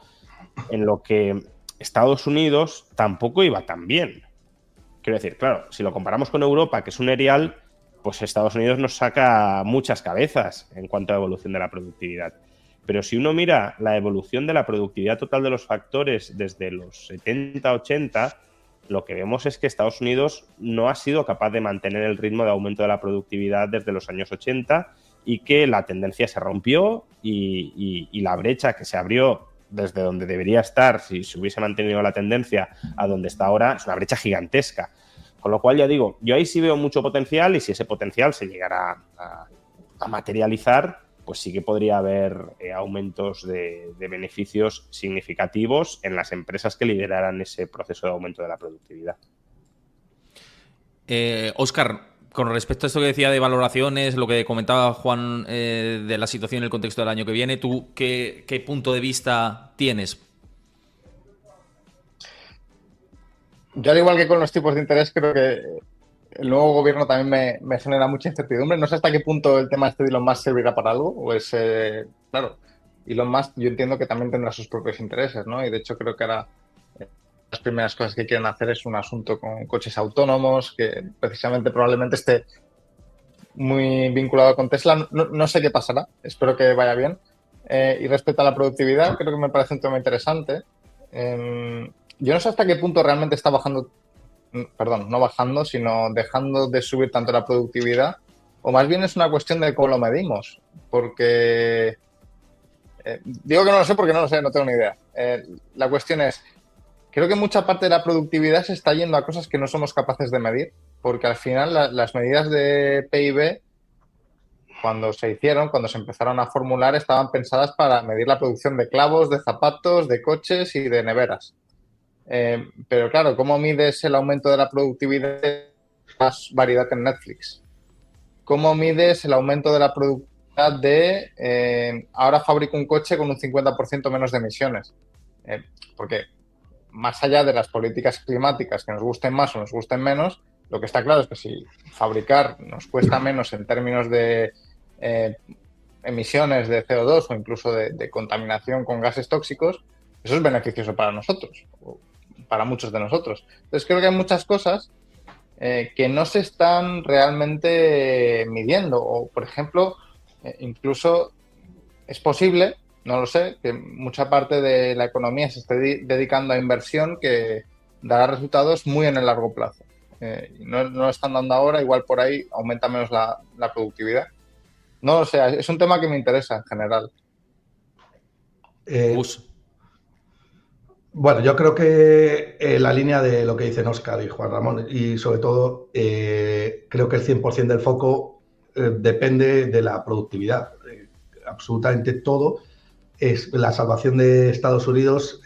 [SPEAKER 3] en lo que Estados Unidos tampoco iba tan bien. Quiero decir, claro, si lo comparamos con Europa, que es un erial, pues Estados Unidos nos saca muchas cabezas en cuanto a evolución de la productividad. Pero si uno mira la evolución de la productividad total de los factores desde los 70-80, lo que vemos es que Estados Unidos no ha sido capaz de mantener el ritmo de aumento de la productividad desde los años 80, y que la tendencia se rompió y la brecha que se abrió desde donde debería estar, si se hubiese mantenido la tendencia, a donde está ahora, es una brecha gigantesca. Con lo cual, ya digo, yo ahí sí veo mucho potencial, y si ese potencial se llegara a materializar, pues sí que podría haber aumentos de beneficios significativos en las empresas que lideraran ese proceso de aumento de la productividad.
[SPEAKER 1] Óscar, con respecto a esto que decía de valoraciones, lo que comentaba Juan de la situación en el contexto del año que viene, ¿tú qué punto de vista tienes?
[SPEAKER 2] Yo, al igual que con los tipos de interés, creo que el nuevo gobierno también me genera mucha incertidumbre. No sé hasta qué punto el tema de Elon Musk servirá para algo. O es, claro, Elon Musk, yo entiendo que también tendrá sus propios intereses, ¿no? Y de hecho creo que ahora las primeras cosas que quieren hacer es un asunto con coches autónomos, que precisamente probablemente esté muy vinculado con Tesla. No sé qué pasará, espero que vaya bien. Y respecto a la productividad, creo que me parece un tema interesante. Yo no sé hasta qué punto realmente está bajando, perdón, no bajando, sino dejando de subir tanto la productividad, o más bien es una cuestión de cómo lo medimos, porque digo que no lo sé porque no lo sé, no tengo ni idea. La cuestión es, creo que mucha parte de la productividad se está yendo a cosas que no somos capaces de medir, porque al final las medidas de PIB, cuando se empezaron a formular, estaban pensadas para medir la producción de clavos, de zapatos, de coches y de neveras. Pero claro, ¿cómo mides el aumento de la productividad de más variedad en Netflix? ¿Cómo mides el aumento de la productividad de ahora fabrico un coche con un 50% menos de emisiones? Porque más allá de las políticas climáticas que nos gusten más o nos gusten menos, lo que está claro es que si fabricar nos cuesta menos en términos de emisiones de CO2 o incluso de contaminación con gases tóxicos, eso es beneficioso para nosotros, para muchos de nosotros. Entonces creo que hay muchas cosas que no se están realmente midiendo, o por ejemplo, incluso es posible, no lo sé, que mucha parte de la economía se esté dedicando a inversión que dará resultados muy en el largo plazo. No lo están dando ahora, igual por ahí aumenta menos la productividad. No lo sé, es un tema que me interesa en general.
[SPEAKER 4] Bueno, yo creo que la línea de lo que dicen Óscar y Juan Ramón, y sobre todo creo que el 100% del foco depende de la productividad. Absolutamente todo. La salvación de Estados Unidos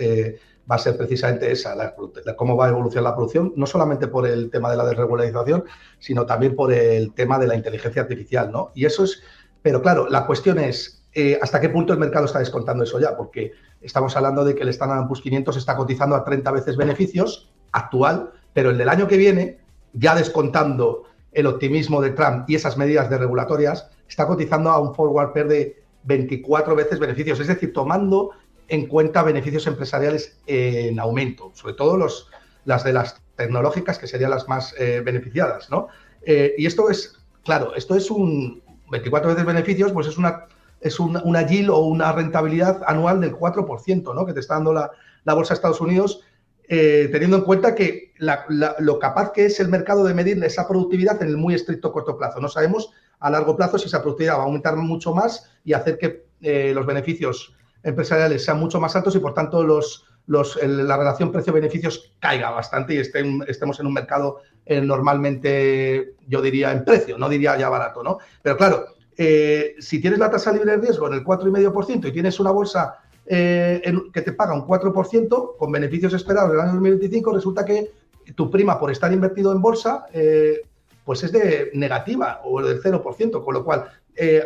[SPEAKER 4] va a ser precisamente esa, cómo va a evolucionar la producción, no solamente por el tema de la desregularización, sino también por el tema de la inteligencia artificial, ¿no? Y eso es, pero claro, la cuestión es hasta qué punto el mercado está descontando eso ya, porque estamos hablando de que el Standard & Poor's 500 está cotizando a 30 veces beneficios actual, pero el del año que viene, ya descontando el optimismo de Trump y esas medidas regulatorias, está cotizando a un forward pair de 24 veces beneficios, es decir, tomando en cuenta beneficios empresariales en aumento, sobre todo las de las tecnológicas, que serían las más beneficiadas, ¿no? Y esto es, claro, esto es un 24 veces beneficios, pues es una yield o una rentabilidad anual del 4%, ¿no? Que te está dando la bolsa de Estados Unidos, teniendo en cuenta que lo capaz que es el mercado de medir esa productividad en el muy estricto corto plazo. No sabemos a largo plazo si esa productividad va a aumentar mucho más y hacer que los beneficios empresariales sean mucho más altos y, por tanto, la relación precio-beneficios caiga bastante y estemos en un mercado normalmente, yo diría, en precio, no diría ya barato, ¿no? Pero claro, si tienes la tasa libre de riesgo en el 4,5% y tienes una bolsa que te paga un 4% con beneficios esperados del año 2025, resulta que tu prima por estar invertido en bolsa pues es de negativa o del 0%, con lo cual,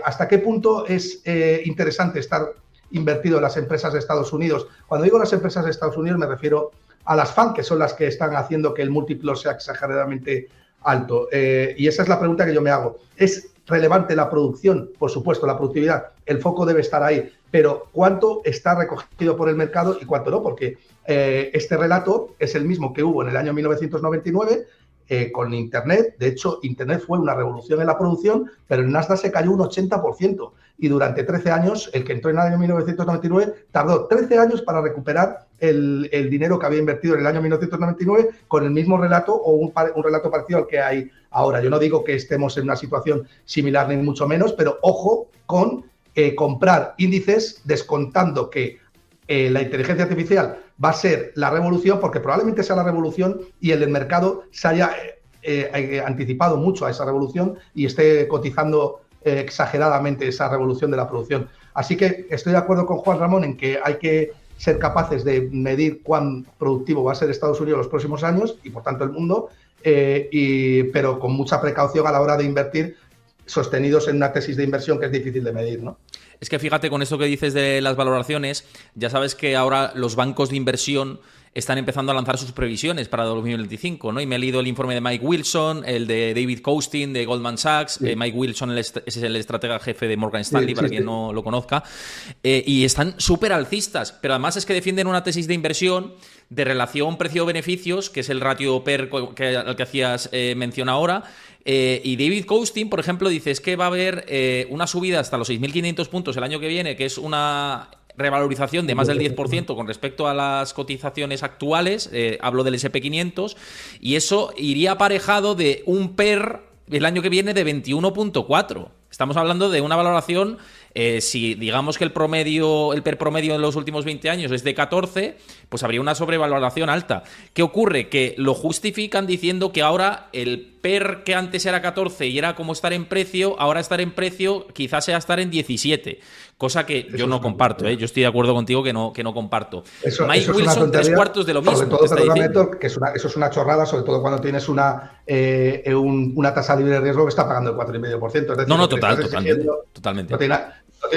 [SPEAKER 4] ¿hasta qué punto es interesante estar invertido en las empresas de Estados Unidos? Cuando digo las empresas de Estados Unidos me refiero a las FANG, que son las que están haciendo que el múltiplo sea exageradamente alto. Y esa es la pregunta que yo me hago. ¿Es relevante la producción? Por supuesto, la productividad, el foco debe estar ahí, pero ¿cuánto está recogido por el mercado y cuánto no? Porque este relato es el mismo que hubo en el año 1999 con Internet. De hecho, Internet fue una revolución en la producción, pero el Nasdaq se cayó un 80% y durante 13 años, el que entró en el año 1999 tardó 13 años para recuperar el dinero que había invertido en el año 1999 con el mismo relato o un relato parecido al que hay ahora. Yo no digo que estemos en una situación similar ni mucho menos, pero ojo con comprar índices descontando que la inteligencia artificial va a ser la revolución, porque probablemente sea la revolución y el mercado se haya anticipado mucho a esa revolución y esté cotizando exageradamente esa revolución de la producción. Así que estoy de acuerdo con Juan Ramón en que hay que ser capaces de medir cuán productivo va a ser Estados Unidos los próximos años y, por tanto, el mundo, pero con mucha precaución a la hora de invertir, sostenidos en una tesis de inversión que es difícil de medir, ¿no?
[SPEAKER 1] Es que fíjate, con esto que dices de las valoraciones, ya sabes que ahora los bancos de inversión están empezando a lanzar sus previsiones para 2025, ¿no? Y me he leído el informe de Mike Wilson, el de David Kostin de Goldman Sachs. Sí. Mike Wilson es el estratega jefe de Morgan Stanley, para quien no lo conozca. Y están súper alcistas, pero además es que defienden una tesis de inversión de relación precio-beneficios, que es el ratio PER al que hacías mención ahora. Y David Kostin, por ejemplo, dice es que va a haber una subida hasta los 6.500 puntos el año que viene, que es una revalorización de más del 10% con respecto a las cotizaciones actuales, hablo del SP500, y eso iría aparejado de un PER el año que viene de 21.4. Estamos hablando de una valoración, si digamos que el PER promedio en los últimos 20 años es de 14, pues habría una sobrevaloración alta. ¿Qué ocurre? Que lo justifican diciendo que ahora el PER que antes era 14 y era como estar en precio, ahora estar en precio quizás sea estar en 17, cosa que yo no comparto, Yo estoy de acuerdo contigo que no comparto. Mike Wilson, 3/4 de lo mismo.
[SPEAKER 4] Sobre todo, perdóname, que eso es una chorrada, sobre todo cuando tienes una tasa libre de riesgo que está pagando el 4,5%. Es decir,
[SPEAKER 1] no, totalmente.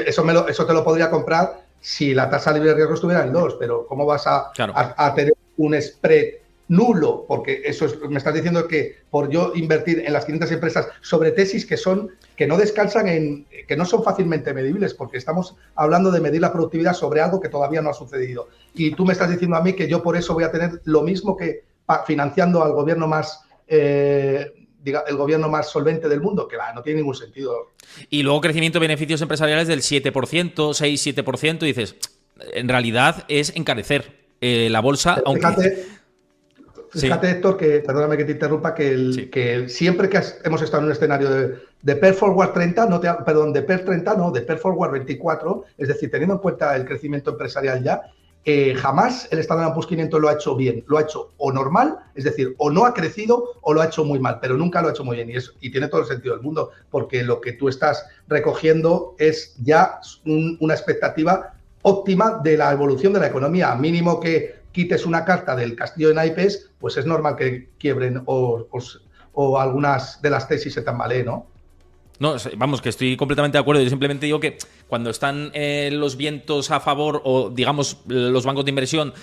[SPEAKER 4] Eso te lo podría comprar si la tasa libre de riesgo estuviera en 2, pero ¿cómo vas a tener un spread nulo? Porque me estás diciendo que por yo invertir en las 500 empresas sobre tesis que no descansan que no son fácilmente medibles, porque estamos hablando de medir la productividad sobre algo que todavía no ha sucedido. Y tú me estás diciendo a mí que yo por eso voy a tener lo mismo que financiando al gobierno más el gobierno más solvente del mundo, que va, no tiene ningún sentido.
[SPEAKER 1] Y luego crecimiento de beneficios empresariales del 7%, 6-7%, y dices, en realidad es encarecer la bolsa, aunque...
[SPEAKER 4] Fíjate, sí. Héctor, que perdóname que te interrumpa, que siempre que hemos estado en un escenario de PER Forward 30, de PER 30, no, de PER Forward 24, es decir, teniendo en cuenta el crecimiento empresarial ya, jamás el Standard & Poor's 500 lo ha hecho bien, lo ha hecho o normal, es decir, o no ha crecido o lo ha hecho muy mal, pero nunca lo ha hecho muy bien, y tiene todo el sentido del mundo, porque lo que tú estás recogiendo es ya una expectativa óptima de la evolución de la economía, mínimo que quites una carta del castillo de naipes, pues es normal que quiebren o algunas de las tesis se tambaleen, ¿no?
[SPEAKER 1] No, vamos, que estoy completamente de acuerdo. Yo simplemente digo que cuando están los vientos a favor o, digamos, los bancos de inversión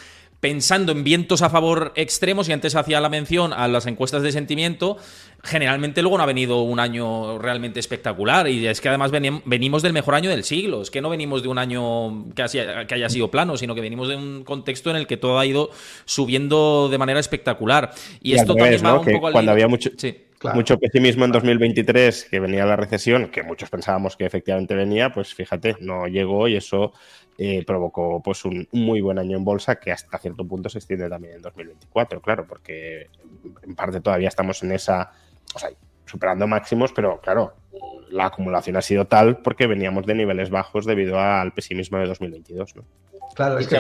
[SPEAKER 1] pensando en vientos a favor extremos, y antes hacía la mención a las encuestas de sentimiento, generalmente luego no ha venido un año realmente espectacular, y es que además venimos del mejor año del siglo, es que no venimos de un año que haya sido plano, sino que venimos de un contexto en el que todo ha ido subiendo de manera espectacular. Y esto también va un poco al
[SPEAKER 3] cuando había mucho...
[SPEAKER 1] Sí.
[SPEAKER 3] Claro. Mucho pesimismo en 2023, que venía la recesión, que muchos pensábamos que efectivamente venía, pues fíjate, no llegó, y eso provocó pues un muy buen año en bolsa, que hasta cierto punto se extiende también en 2024, claro, porque en parte todavía estamos en esa, o sea, superando máximos, pero claro, la acumulación ha sido tal porque veníamos de niveles bajos debido al pesimismo de 2022, ¿no?
[SPEAKER 4] Claro, es que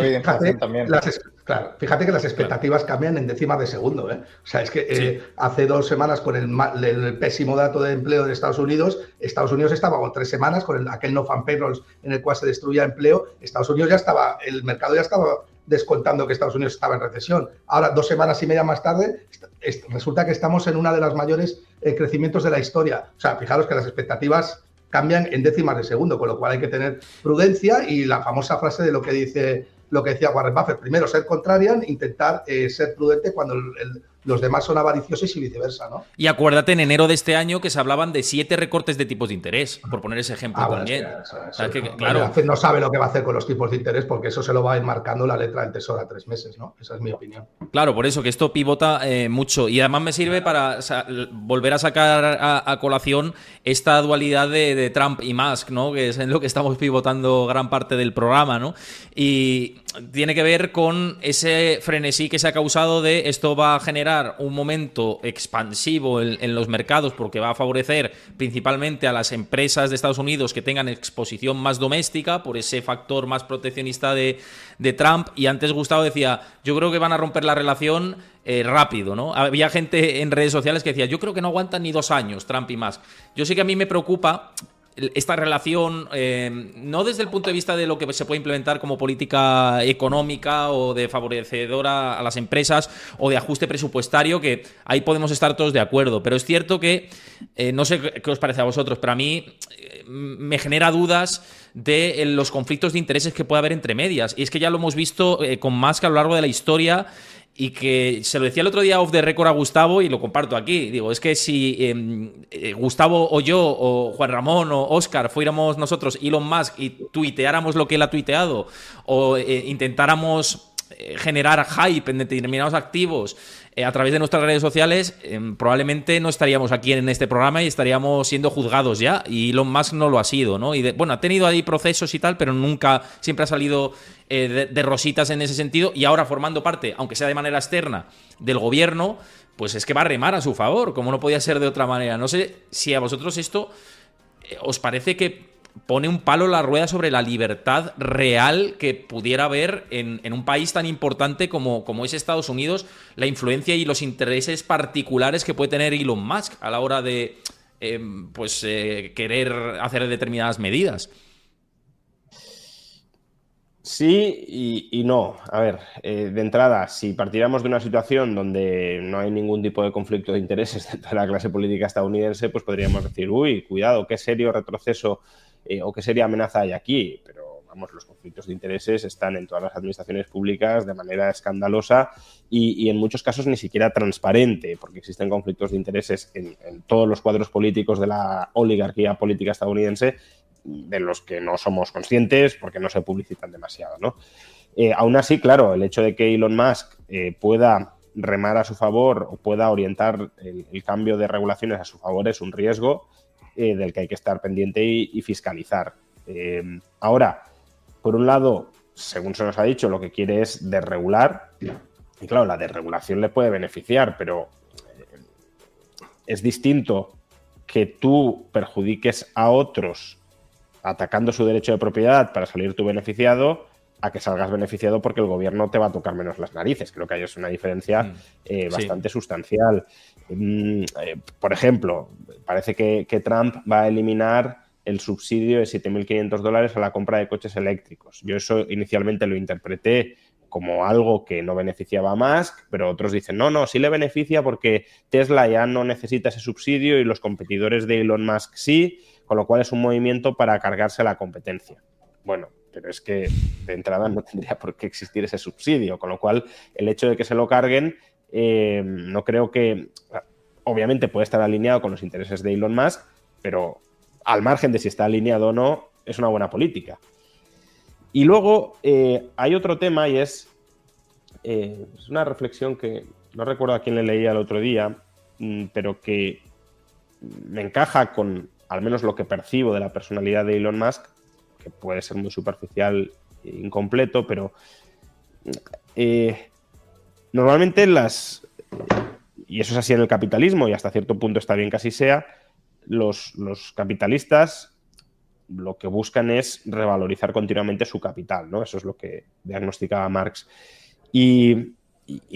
[SPEAKER 4] fíjate que las expectativas cambian en décimas de segundo, ¿eh? O sea, es que hace 2 semanas con el pésimo dato de empleo de Estados Unidos estaba con 3 semanas con aquel no fan payrolls en el cual se destruía empleo. Estados Unidos el mercado ya estaba descontando que Estados Unidos estaba en recesión. Ahora, 2 semanas y media más tarde, resulta que estamos en una de las mayores crecimientos de la historia. O sea, fijaros que las expectativas cambian en décimas de segundo, con lo cual hay que tener prudencia, y la famosa frase de lo que decía Warren Buffett: primero ser contrarian, intentar ser prudente cuando los demás son avariciosos, y viceversa, ¿no?
[SPEAKER 1] Y acuérdate, en enero de este año que se hablaban de 7 recortes de tipos de interés, por poner ese ejemplo también.
[SPEAKER 4] Claro. No sabe lo que va a hacer con los tipos de interés, porque eso se lo va a ir marcando la letra del Tesoro a 3 meses, ¿no? Esa es mi opinión.
[SPEAKER 1] Claro, por eso que esto pivota mucho, y además me sirve para volver a sacar a colación esta dualidad de Trump y Musk, ¿no? Que es en lo que estamos pivotando gran parte del programa, ¿no? Y tiene que ver con ese frenesí que se ha causado de esto va a generar un momento expansivo en los mercados, porque va a favorecer principalmente a las empresas de Estados Unidos que tengan exposición más doméstica por ese factor más proteccionista de Trump. Y antes Gustavo decía, yo creo que van a romper la relación rápido, ¿no? Había gente en redes sociales que decía, yo creo que no aguantan ni 2 años Trump y Musk. Yo sé que a mí me preocupa esta relación, no desde el punto de vista de lo que se puede implementar como política económica o de favorecedora a las empresas o de ajuste presupuestario, que ahí podemos estar todos de acuerdo, pero es cierto que, no sé qué os parece a vosotros, pero a mí me genera dudas de los conflictos de intereses que puede haber entre medias, y es que ya lo hemos visto con Musk a lo largo de la historia. Y que se lo decía el otro día off the record a Gustavo, y lo comparto aquí. Digo, es que si Gustavo o yo o Juan Ramón o Óscar fuéramos nosotros Elon Musk y tuiteáramos lo que él ha tuiteado, o intentáramos generar hype en determinados activos a través de nuestras redes sociales, probablemente no estaríamos aquí en este programa y estaríamos siendo juzgados ya, y Elon Musk no lo ha sido, ¿no? Y bueno, ha tenido ahí procesos y tal, pero nunca, siempre ha salido de rositas en ese sentido, y ahora formando parte, aunque sea de manera externa, del gobierno, pues es que va a remar a su favor, como no podía ser de otra manera. No sé si a vosotros esto os parece que pone un palo en la rueda sobre la libertad real que pudiera haber en un país tan importante como es Estados Unidos, la influencia y los intereses particulares que puede tener Elon Musk a la hora de querer hacer determinadas medidas.
[SPEAKER 3] Sí y no. A ver, de entrada, si partiéramos de una situación donde no hay ningún tipo de conflicto de intereses dentro de la clase política estadounidense, pues podríamos decir, uy, cuidado, qué serio retroceso o qué seria amenaza hay aquí. Pero vamos, los conflictos de intereses están en todas las administraciones públicas de manera escandalosa y en muchos casos ni siquiera transparente, porque existen conflictos de intereses en todos los cuadros políticos de la oligarquía política estadounidense, de los que no somos conscientes porque no se publicitan demasiado, ¿no? Aún así, claro, el hecho de que Elon Musk pueda remar a su favor o pueda orientar el cambio de regulaciones a su favor es un riesgo del que hay que estar pendiente y fiscalizar. Ahora, por un lado, según se nos ha dicho, lo que quiere es desregular. Y claro, la desregulación le puede beneficiar, pero es distinto que tú perjudiques a otros atacando su derecho de propiedad para salir tú beneficiado a que salgas beneficiado porque el gobierno te va a tocar menos las narices. Creo que ahí es una diferencia bastante sustancial. Por ejemplo, parece que Trump va a eliminar el subsidio de $7.500 a la compra de coches eléctricos. Yo eso inicialmente lo interpreté como algo que no beneficiaba a Musk, pero otros dicen, no, sí le beneficia porque Tesla ya no necesita ese subsidio y los competidores de Elon Musk sí, con lo cual es un movimiento para cargarse la competencia. Bueno, pero es que de entrada no tendría por qué existir ese subsidio, con lo cual el hecho de que se lo carguen no creo que... Obviamente puede estar alineado con los intereses de Elon Musk, pero al margen de si está alineado o no, es una buena política. Y luego hay otro tema y es una reflexión que no recuerdo a quién le leía el otro día, pero que me encaja con al menos lo que percibo de la personalidad de Elon Musk, que puede ser muy superficial e incompleto, pero normalmente y eso es así en el capitalismo y hasta cierto punto está bien que así sea, los capitalistas lo que buscan es revalorizar continuamente su capital, ¿no? Eso es lo que diagnosticaba Marx. Y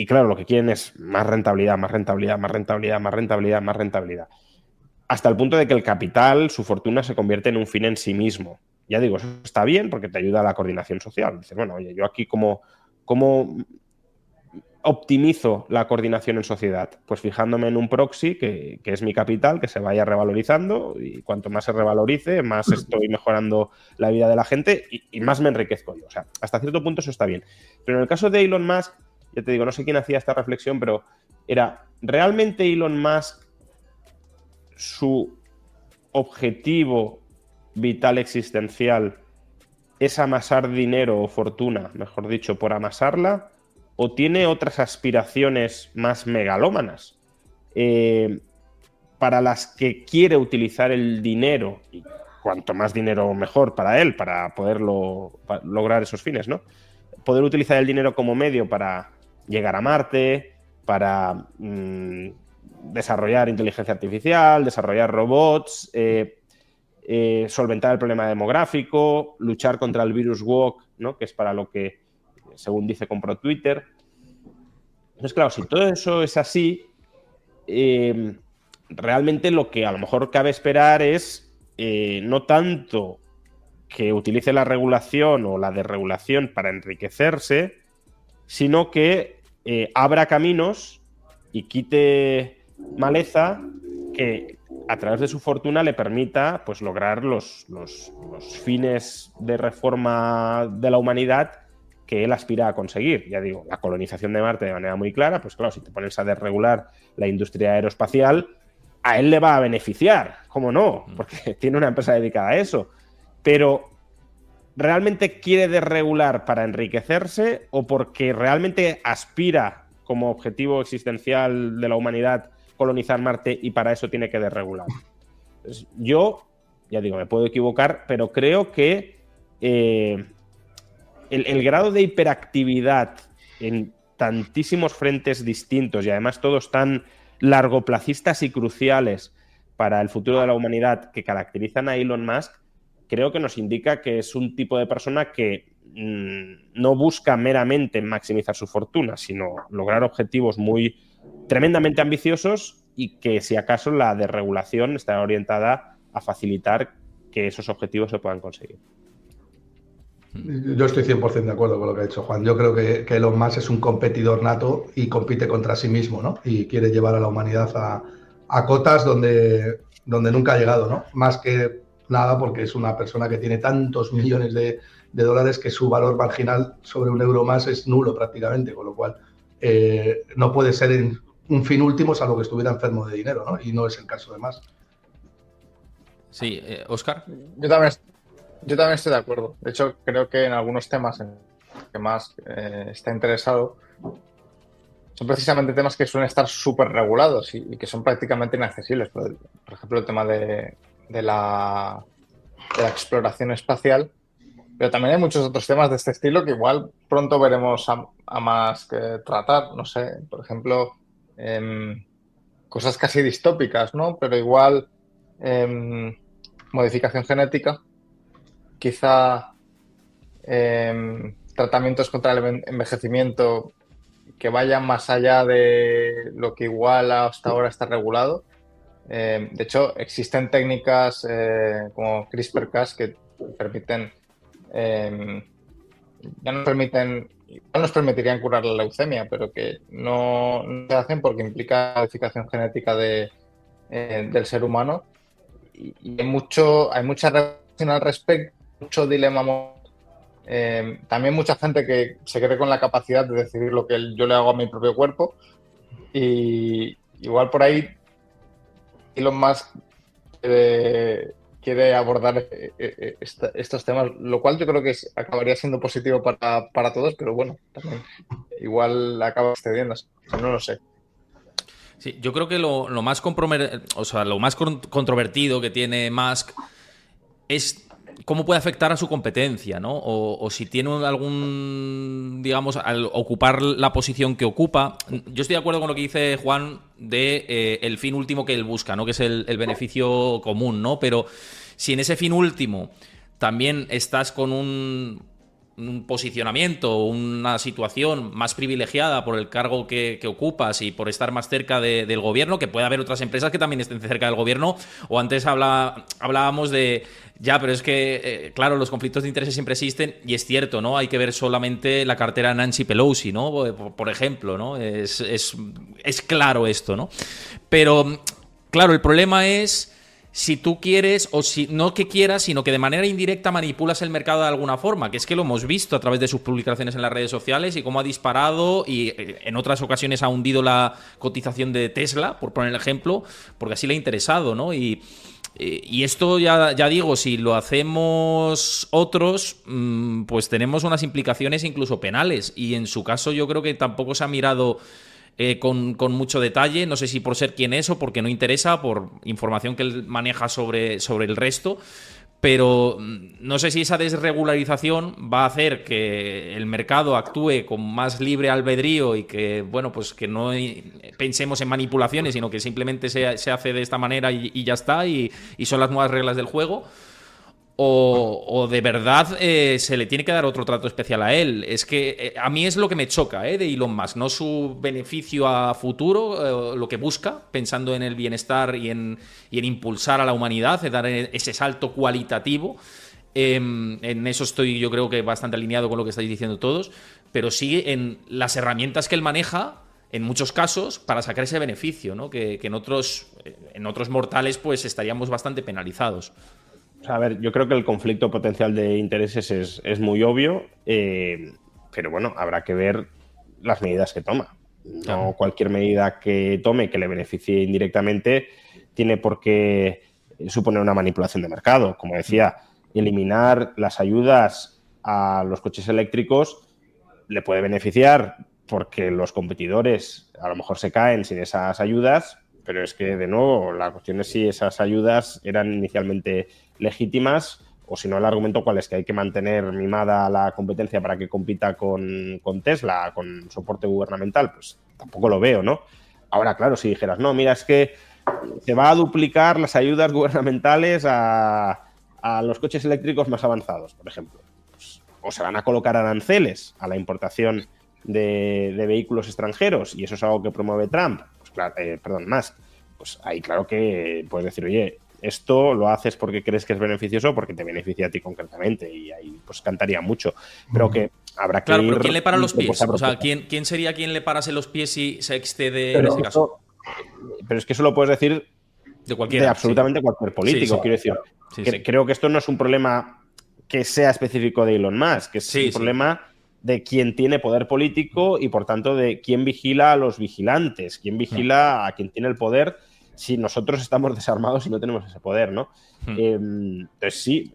[SPEAKER 3] claro, lo que quieren es más rentabilidad, más rentabilidad, más rentabilidad, más rentabilidad, más rentabilidad. Hasta el punto de que el capital, su fortuna, se convierte en un fin en sí mismo. Ya digo, eso está bien porque te ayuda a la coordinación social. Dices, bueno, oye, yo aquí ¿cómo optimizo la coordinación en sociedad? Pues fijándome en un proxy que es mi capital, que se vaya revalorizando y cuanto más se revalorice, más estoy mejorando la vida de la gente y más me enriquezco yo. O sea, hasta cierto punto eso está bien. Pero en el caso de Elon Musk, ya te digo, no sé quién hacía esta reflexión, pero era, ¿realmente Elon Musk, su objetivo vital existencial es amasar dinero o fortuna, mejor dicho, por amasarla? ¿O tiene otras aspiraciones más megalómanas para las que quiere utilizar el dinero? Y cuanto más dinero mejor para él, para lograr esos fines, ¿no? Poder utilizar el dinero como medio para llegar a Marte, para desarrollar inteligencia artificial, desarrollar robots, solventar el problema demográfico, luchar contra el virus woke, ¿no? Que es para lo que, según dice, compró Twitter. Entonces, claro, si todo eso es así, realmente lo que a lo mejor cabe esperar es no tanto que utilice la regulación o la desregulación para enriquecerse, sino que abra caminos y quite maleza que a través de su fortuna le permita pues lograr los fines de reforma de la humanidad que él aspira a conseguir. Ya digo, la colonización de Marte de manera muy clara, pues claro, si te pones a desregular la industria aeroespacial, a él le va a beneficiar, ¿cómo no? Porque tiene una empresa dedicada a eso. Pero ¿realmente quiere desregular para enriquecerse o porque realmente aspira como objetivo existencial de la humanidad colonizar Marte y para eso tiene que desregular? Entonces, yo, ya digo, me puedo equivocar, pero creo que el grado de hiperactividad en tantísimos frentes distintos y además todos tan largoplacistas y cruciales para el futuro de la humanidad que caracterizan a Elon Musk, creo que nos indica que es un tipo de persona que no busca meramente maximizar su fortuna, sino lograr objetivos tremendamente ambiciosos y que, si acaso, la desregulación está orientada a facilitar que esos objetivos se puedan conseguir.
[SPEAKER 4] Yo estoy 100% de acuerdo con lo que ha dicho Juan. Yo creo que Elon Musk es un competidor nato y compite contra sí mismo, ¿no? Y quiere llevar a la humanidad a cotas donde nunca ha llegado, ¿no? Más que nada porque es una persona que tiene tantos millones de dólares que su valor marginal sobre un euro más es nulo prácticamente, con lo cual no puede ser un fin último salvo que estuviera enfermo de dinero, ¿no? Y no es el caso de Musk.
[SPEAKER 1] Sí, Óscar.
[SPEAKER 2] Yo también estoy de acuerdo. De hecho, creo que en algunos temas en que Musk está interesado son precisamente temas que suelen estar súper regulados y que son prácticamente inaccesibles. Por ejemplo, el tema de la exploración espacial. Pero también hay muchos otros temas de este estilo que igual pronto veremos a más que tratar. No sé, por ejemplo, cosas casi distópicas, ¿no? Pero igual modificación genética, quizá tratamientos contra el envejecimiento que vayan más allá de lo que igual hasta ahora está regulado. De hecho, existen técnicas como CRISPR-Cas que permiten, ya nos permitirían curar la leucemia, pero que no se hacen porque implica modificación genética del ser humano. Y hay mucha reflexión al respecto, mucho dilema. También mucha gente que se cree con la capacidad de decidir lo que yo le hago a mi propio cuerpo. Y igual por ahí Elon Musk quiere abordar estos temas, lo cual yo creo que acabaría siendo positivo para todos, pero bueno, también igual acaba excediéndose, no lo sé.
[SPEAKER 1] Sí, yo creo que lo más controvertido que tiene Musk es cómo puede afectar a su competencia, ¿no? O si tiene algún, digamos, al ocupar la posición que ocupa. Yo estoy de acuerdo con lo que dice Juan de el fin último que él busca, ¿no? Que es el beneficio común, ¿no? Pero si en ese fin último también estás con un posicionamiento, una situación más privilegiada por el cargo que ocupas y por estar más cerca del gobierno, que puede haber otras empresas que también estén cerca del gobierno, o antes hablábamos de, ya, pero es que, claro, los conflictos de intereses siempre existen, y es cierto, ¿no? Hay que ver solamente la cartera de Nancy Pelosi, ¿no? Por ejemplo, ¿no? Es claro esto, ¿no? Pero, claro, el problema es si tú quieres, o si no que quieras, sino que de manera indirecta manipulas el mercado de alguna forma, que es que lo hemos visto a través de sus publicaciones en las redes sociales y cómo ha disparado y en otras ocasiones ha hundido la cotización de Tesla, por poner el ejemplo, porque así le ha interesado, ¿no? Y esto ya digo, si lo hacemos otros, pues tenemos unas implicaciones incluso penales, y en su caso yo creo que tampoco se ha mirado con mucho detalle, no sé si por ser quien es o porque no interesa, por información que él maneja sobre el resto, pero no sé si esa desregularización va a hacer que el mercado actúe con más libre albedrío y que, bueno, pues que no pensemos en manipulaciones, sino que simplemente se hace de esta manera y ya está, y son las nuevas reglas del juego. O de verdad se le tiene que dar otro trato especial a él. Es que a mí es lo que me choca de Elon Musk, no su beneficio a futuro, lo que busca, pensando en el bienestar y en impulsar a la humanidad, de dar ese salto cualitativo. En eso estoy, yo creo que bastante alineado con lo que estáis diciendo todos, pero sí en las herramientas que él maneja, en muchos casos, para sacar ese beneficio, ¿no? Que en otros mortales pues estaríamos bastante penalizados.
[SPEAKER 3] A ver, yo creo que el conflicto potencial de intereses es muy obvio, pero bueno, habrá que ver las medidas que toma. No cualquier medida que tome que le beneficie indirectamente tiene por qué suponer una manipulación de mercado. Como decía, eliminar las ayudas a los coches eléctricos le puede beneficiar porque los competidores a lo mejor se caen sin esas ayudas, pero es que, de nuevo, la cuestión es si esas ayudas eran inicialmente legítimas o si no, el argumento cuál es, que hay que mantener mimada la competencia para que compita con Tesla, con soporte gubernamental. Pues tampoco lo veo, ¿no? Ahora, claro, si dijeras, no, mira, es que se va a duplicar las ayudas gubernamentales a los coches eléctricos más avanzados, por ejemplo. Pues, o se van a colocar aranceles a la importación de vehículos extranjeros, y eso es algo que promueve Trump, pues claro, Musk, pues ahí claro que puedes decir, oye, esto lo haces porque crees que es beneficioso, porque te beneficia a ti concretamente, y ahí pues cantaría mucho, pero que habrá que
[SPEAKER 1] claro, pero ¿quién le para los pies? O sea, ¿quién sería quien le parase los pies si se excede en ese caso?
[SPEAKER 3] Pero es que eso lo puedes decir de absolutamente cualquier político, quiero decir. Creo que esto no es un problema que sea específico de Elon Musk, que es un problema de quien tiene poder político y, por tanto, de quién vigila a los vigilantes, quién vigila a quien tiene el poder, si nosotros estamos desarmados y no tenemos ese poder, ¿no? Entonces, sí,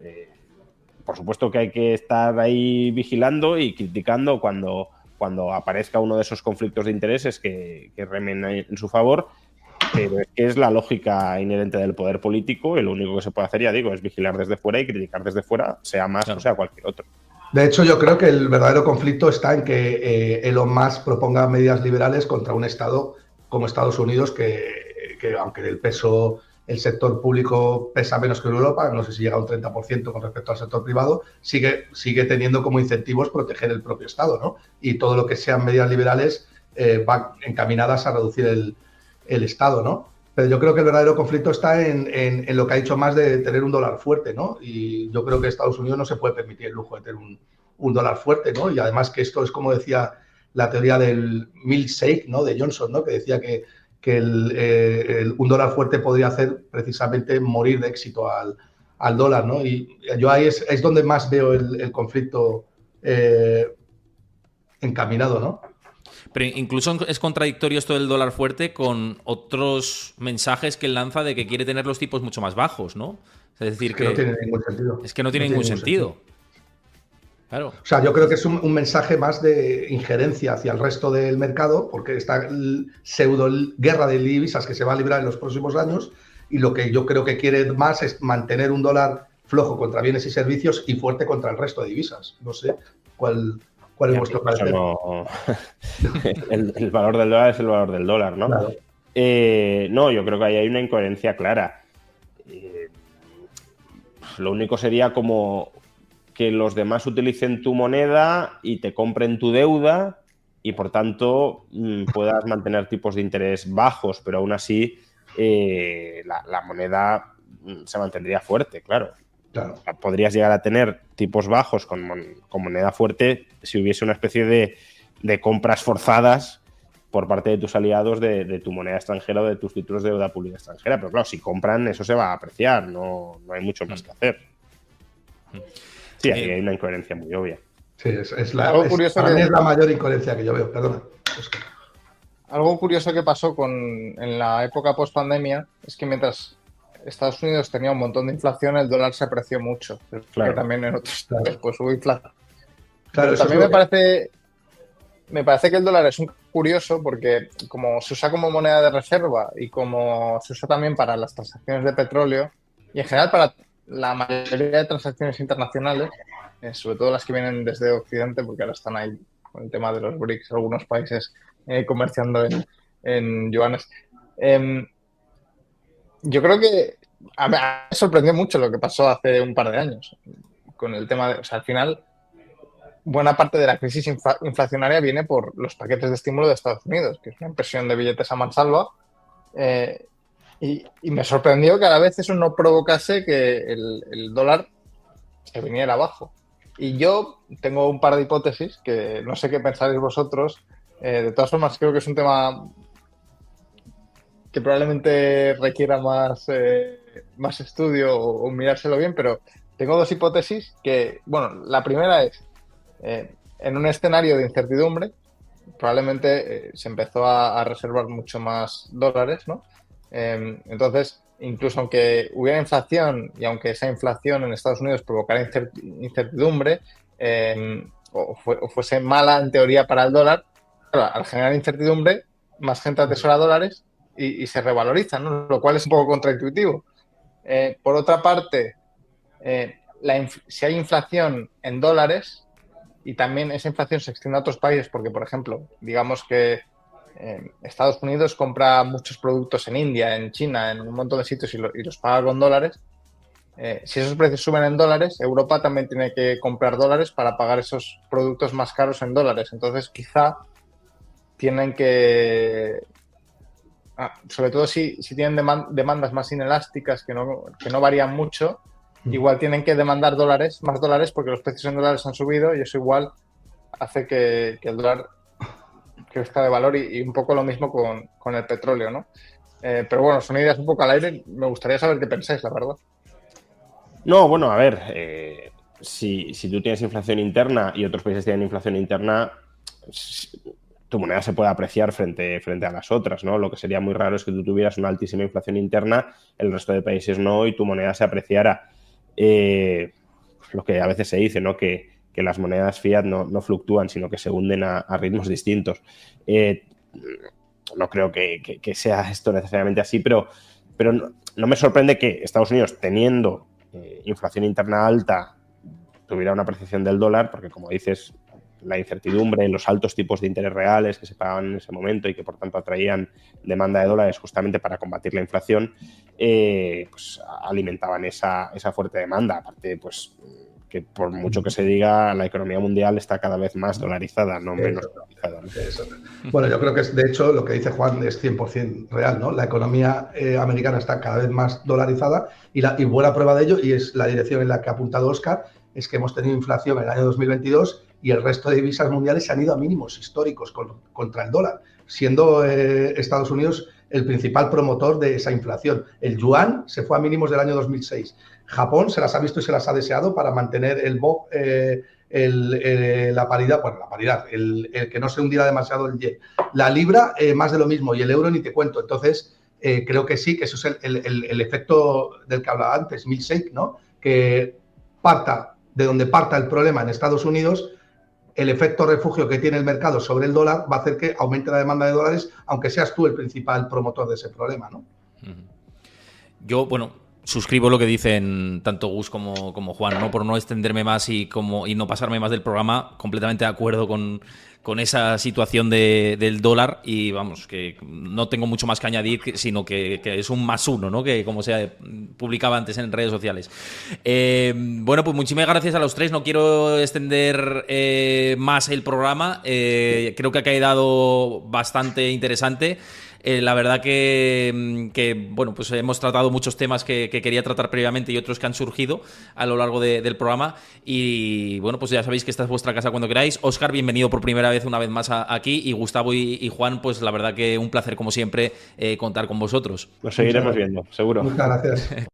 [SPEAKER 3] por supuesto que hay que estar ahí vigilando y criticando cuando cuando aparezca uno de esos conflictos de intereses que remen en su favor, pero es que es la lógica inherente del poder político y lo único que se puede hacer, ya digo, es vigilar desde fuera y criticar desde fuera, sea más o sea cualquier otro.
[SPEAKER 4] De hecho, yo creo que el verdadero conflicto está en que Elon Musk proponga medidas liberales contra un Estado como Estados Unidos, que aunque el peso, el sector público pesa menos que en Europa, no sé si llega a un 30% con respecto al sector privado, sigue teniendo como incentivos proteger el propio Estado, ¿no? Y todo lo que sean medidas liberales van encaminadas a reducir el Estado, ¿no? Pero yo creo que el verdadero conflicto está en lo que ha dicho más de tener un dólar fuerte, ¿no? Y yo creo que Estados Unidos no se puede permitir el lujo de tener un dólar fuerte, ¿no? Y además que esto es como decía la teoría del milkshake, ¿no? De Johnson, ¿no? Que decía que un dólar fuerte podría hacer precisamente morir de éxito al dólar, ¿no? Y yo ahí es donde más veo el conflicto encaminado, ¿no?
[SPEAKER 1] Pero incluso es contradictorio esto del dólar fuerte con otros mensajes que él lanza de que quiere tener los tipos mucho más bajos, ¿no? Es decir,
[SPEAKER 4] que no tiene ningún sentido.
[SPEAKER 1] Es que no tiene ningún sentido. Claro.
[SPEAKER 4] O sea, yo creo que es un mensaje más de injerencia hacia el resto del mercado, porque esta pseudo guerra de divisas que se va a librar en los próximos años, y lo que yo creo que quiere más es mantener un dólar flojo contra bienes y servicios y fuerte contra el resto de divisas. No sé cuál es vuestro parecer.
[SPEAKER 3] No... el valor del dólar es el valor del dólar, ¿no?
[SPEAKER 4] Claro.
[SPEAKER 3] No, yo creo que ahí hay una incoherencia clara. Lo único sería como que los demás utilicen tu moneda y te compren tu deuda y, por tanto, puedas mantener tipos de interés bajos, pero aún así la moneda se mantendría fuerte, claro.
[SPEAKER 4] Claro.
[SPEAKER 3] Podrías llegar a tener tipos bajos con moneda fuerte si hubiese una especie de compras forzadas por parte de tus aliados de tu moneda extranjera o de tus títulos de deuda pública extranjera. Pero claro, si compran, eso se va a apreciar, no hay mucho más que hacer. Sí, ahí hay una incoherencia muy obvia.
[SPEAKER 4] Sí, para mí es la mayor incoherencia que yo veo, perdona.
[SPEAKER 2] Algo curioso que pasó en la época post-pandemia es que mientras Estados Unidos tenía un montón de inflación, el dólar se apreció mucho.
[SPEAKER 3] Claro.
[SPEAKER 2] Que también en otros países pues hubo inflación.
[SPEAKER 4] Claro,
[SPEAKER 2] también me parece que el dólar es un curioso porque como se usa como moneda de reserva y como se usa también para las transacciones de petróleo y en general para la mayoría de transacciones internacionales, sobre todo las que vienen desde Occidente, porque ahora están ahí con el tema de los BRICS, algunos países comerciando en yuanes. Yo creo que a mí me sorprendió mucho lo que pasó hace un par de años con el tema de, o sea, al final buena parte de la crisis inflacionaria viene por los paquetes de estímulo de Estados Unidos, que es una impresión de billetes a mansalva, y me sorprendió que a la vez eso no provocase que el dólar se viniera abajo. Y yo tengo un par de hipótesis que no sé qué pensáis vosotros. De todas formas, creo que es un tema que probablemente requiera más estudio o mirárselo bien, pero tengo dos hipótesis que, bueno, la primera es, en un escenario de incertidumbre, probablemente se empezó a reservar mucho más dólares, ¿no? Entonces, incluso aunque hubiera inflación y aunque esa inflación en Estados Unidos provocara incertidumbre o fuese mala en teoría para el dólar, claro, al generar incertidumbre, más gente atesora dólares y se revaloriza, ¿no? Lo cual es un poco contraintuitivo. Por otra parte, si hay inflación en dólares y también esa inflación se extiende a otros países, porque, por ejemplo, digamos que Estados Unidos compra muchos productos en India, en China, en un montón de sitios y los paga con dólares. Si esos precios suben en dólares, Europa también tiene que comprar dólares para pagar esos productos más caros en dólares. Entonces, quizá tienen que... sobre todo si tienen demandas más inelásticas que no varían mucho, igual tienen que demandar más dólares porque los precios en dólares han subido y eso igual hace que el dólar crezca de valor y un poco lo mismo con el petróleo, ¿no? Pero bueno, son ideas un poco al aire. Me gustaría saber qué pensáis, la verdad.
[SPEAKER 3] No, bueno, a ver, si tú tienes inflación interna y otros países tienen inflación interna, tu moneda se puede apreciar frente a las otras, ¿no? Lo que sería muy raro es que tú tuvieras una altísima inflación interna, el resto de países no, y tu moneda se apreciara. Lo que a veces se dice, ¿no? Que que las monedas fiat no fluctúan, sino que se hunden a ritmos distintos. No creo que sea esto necesariamente así, pero no me sorprende que Estados Unidos, teniendo inflación interna alta, tuviera una apreciación del dólar, porque como dices, la incertidumbre, los altos tipos de interés reales que se pagaban en ese momento y que por tanto atraían demanda de dólares justamente para combatir la inflación, pues alimentaban esa fuerte demanda. Aparte, pues que por mucho que se diga, la economía mundial está cada vez más dolarizada, no menos dolarizada, ¿no?
[SPEAKER 4] Eso. Bueno, yo creo que de hecho lo que dice Juan es 100% real, ¿no? La economía americana está cada vez más dolarizada y buena prueba de ello, y es la dirección en la que ha apuntado Óscar, es que hemos tenido inflación en el año 2022 y el resto de divisas mundiales se han ido a mínimos históricos contra el dólar, siendo Estados Unidos el principal promotor de esa inflación. El yuan se fue a mínimos del año 2006. Japón se las ha visto y se las ha deseado para mantener la paridad, el que no se hundiera demasiado el yen. La libra, más de lo mismo, y el euro ni te cuento. Entonces, creo que sí, que eso es el efecto del que hablaba antes, milkshake, ¿no? Que parta de donde parta el problema en Estados Unidos, el efecto refugio que tiene el mercado sobre el dólar va a hacer que aumente la demanda de dólares, aunque seas tú el principal promotor de ese problema, ¿no?
[SPEAKER 1] Yo, bueno, suscribo lo que dicen tanto Gus como Juan, ¿no? Por no extenderme más y no pasarme más del programa, completamente de acuerdo con esa situación del dólar, y vamos, que no tengo mucho más que añadir, sino que es un +1, ¿no? Que como se publicaba antes en redes sociales. Bueno, pues muchísimas gracias a los tres. No quiero extender más el programa. Creo que ha quedado bastante interesante. La verdad que bueno, pues hemos tratado muchos temas que quería tratar previamente y otros que han surgido a lo largo del programa, y bueno, pues ya sabéis que esta es vuestra casa cuando queráis. Óscar, bienvenido por primera vez una vez más aquí, y Gustavo y Juan, pues la verdad que un placer como siempre contar con vosotros.
[SPEAKER 3] Nos seguiremos viendo, seguro.
[SPEAKER 4] Muchas gracias.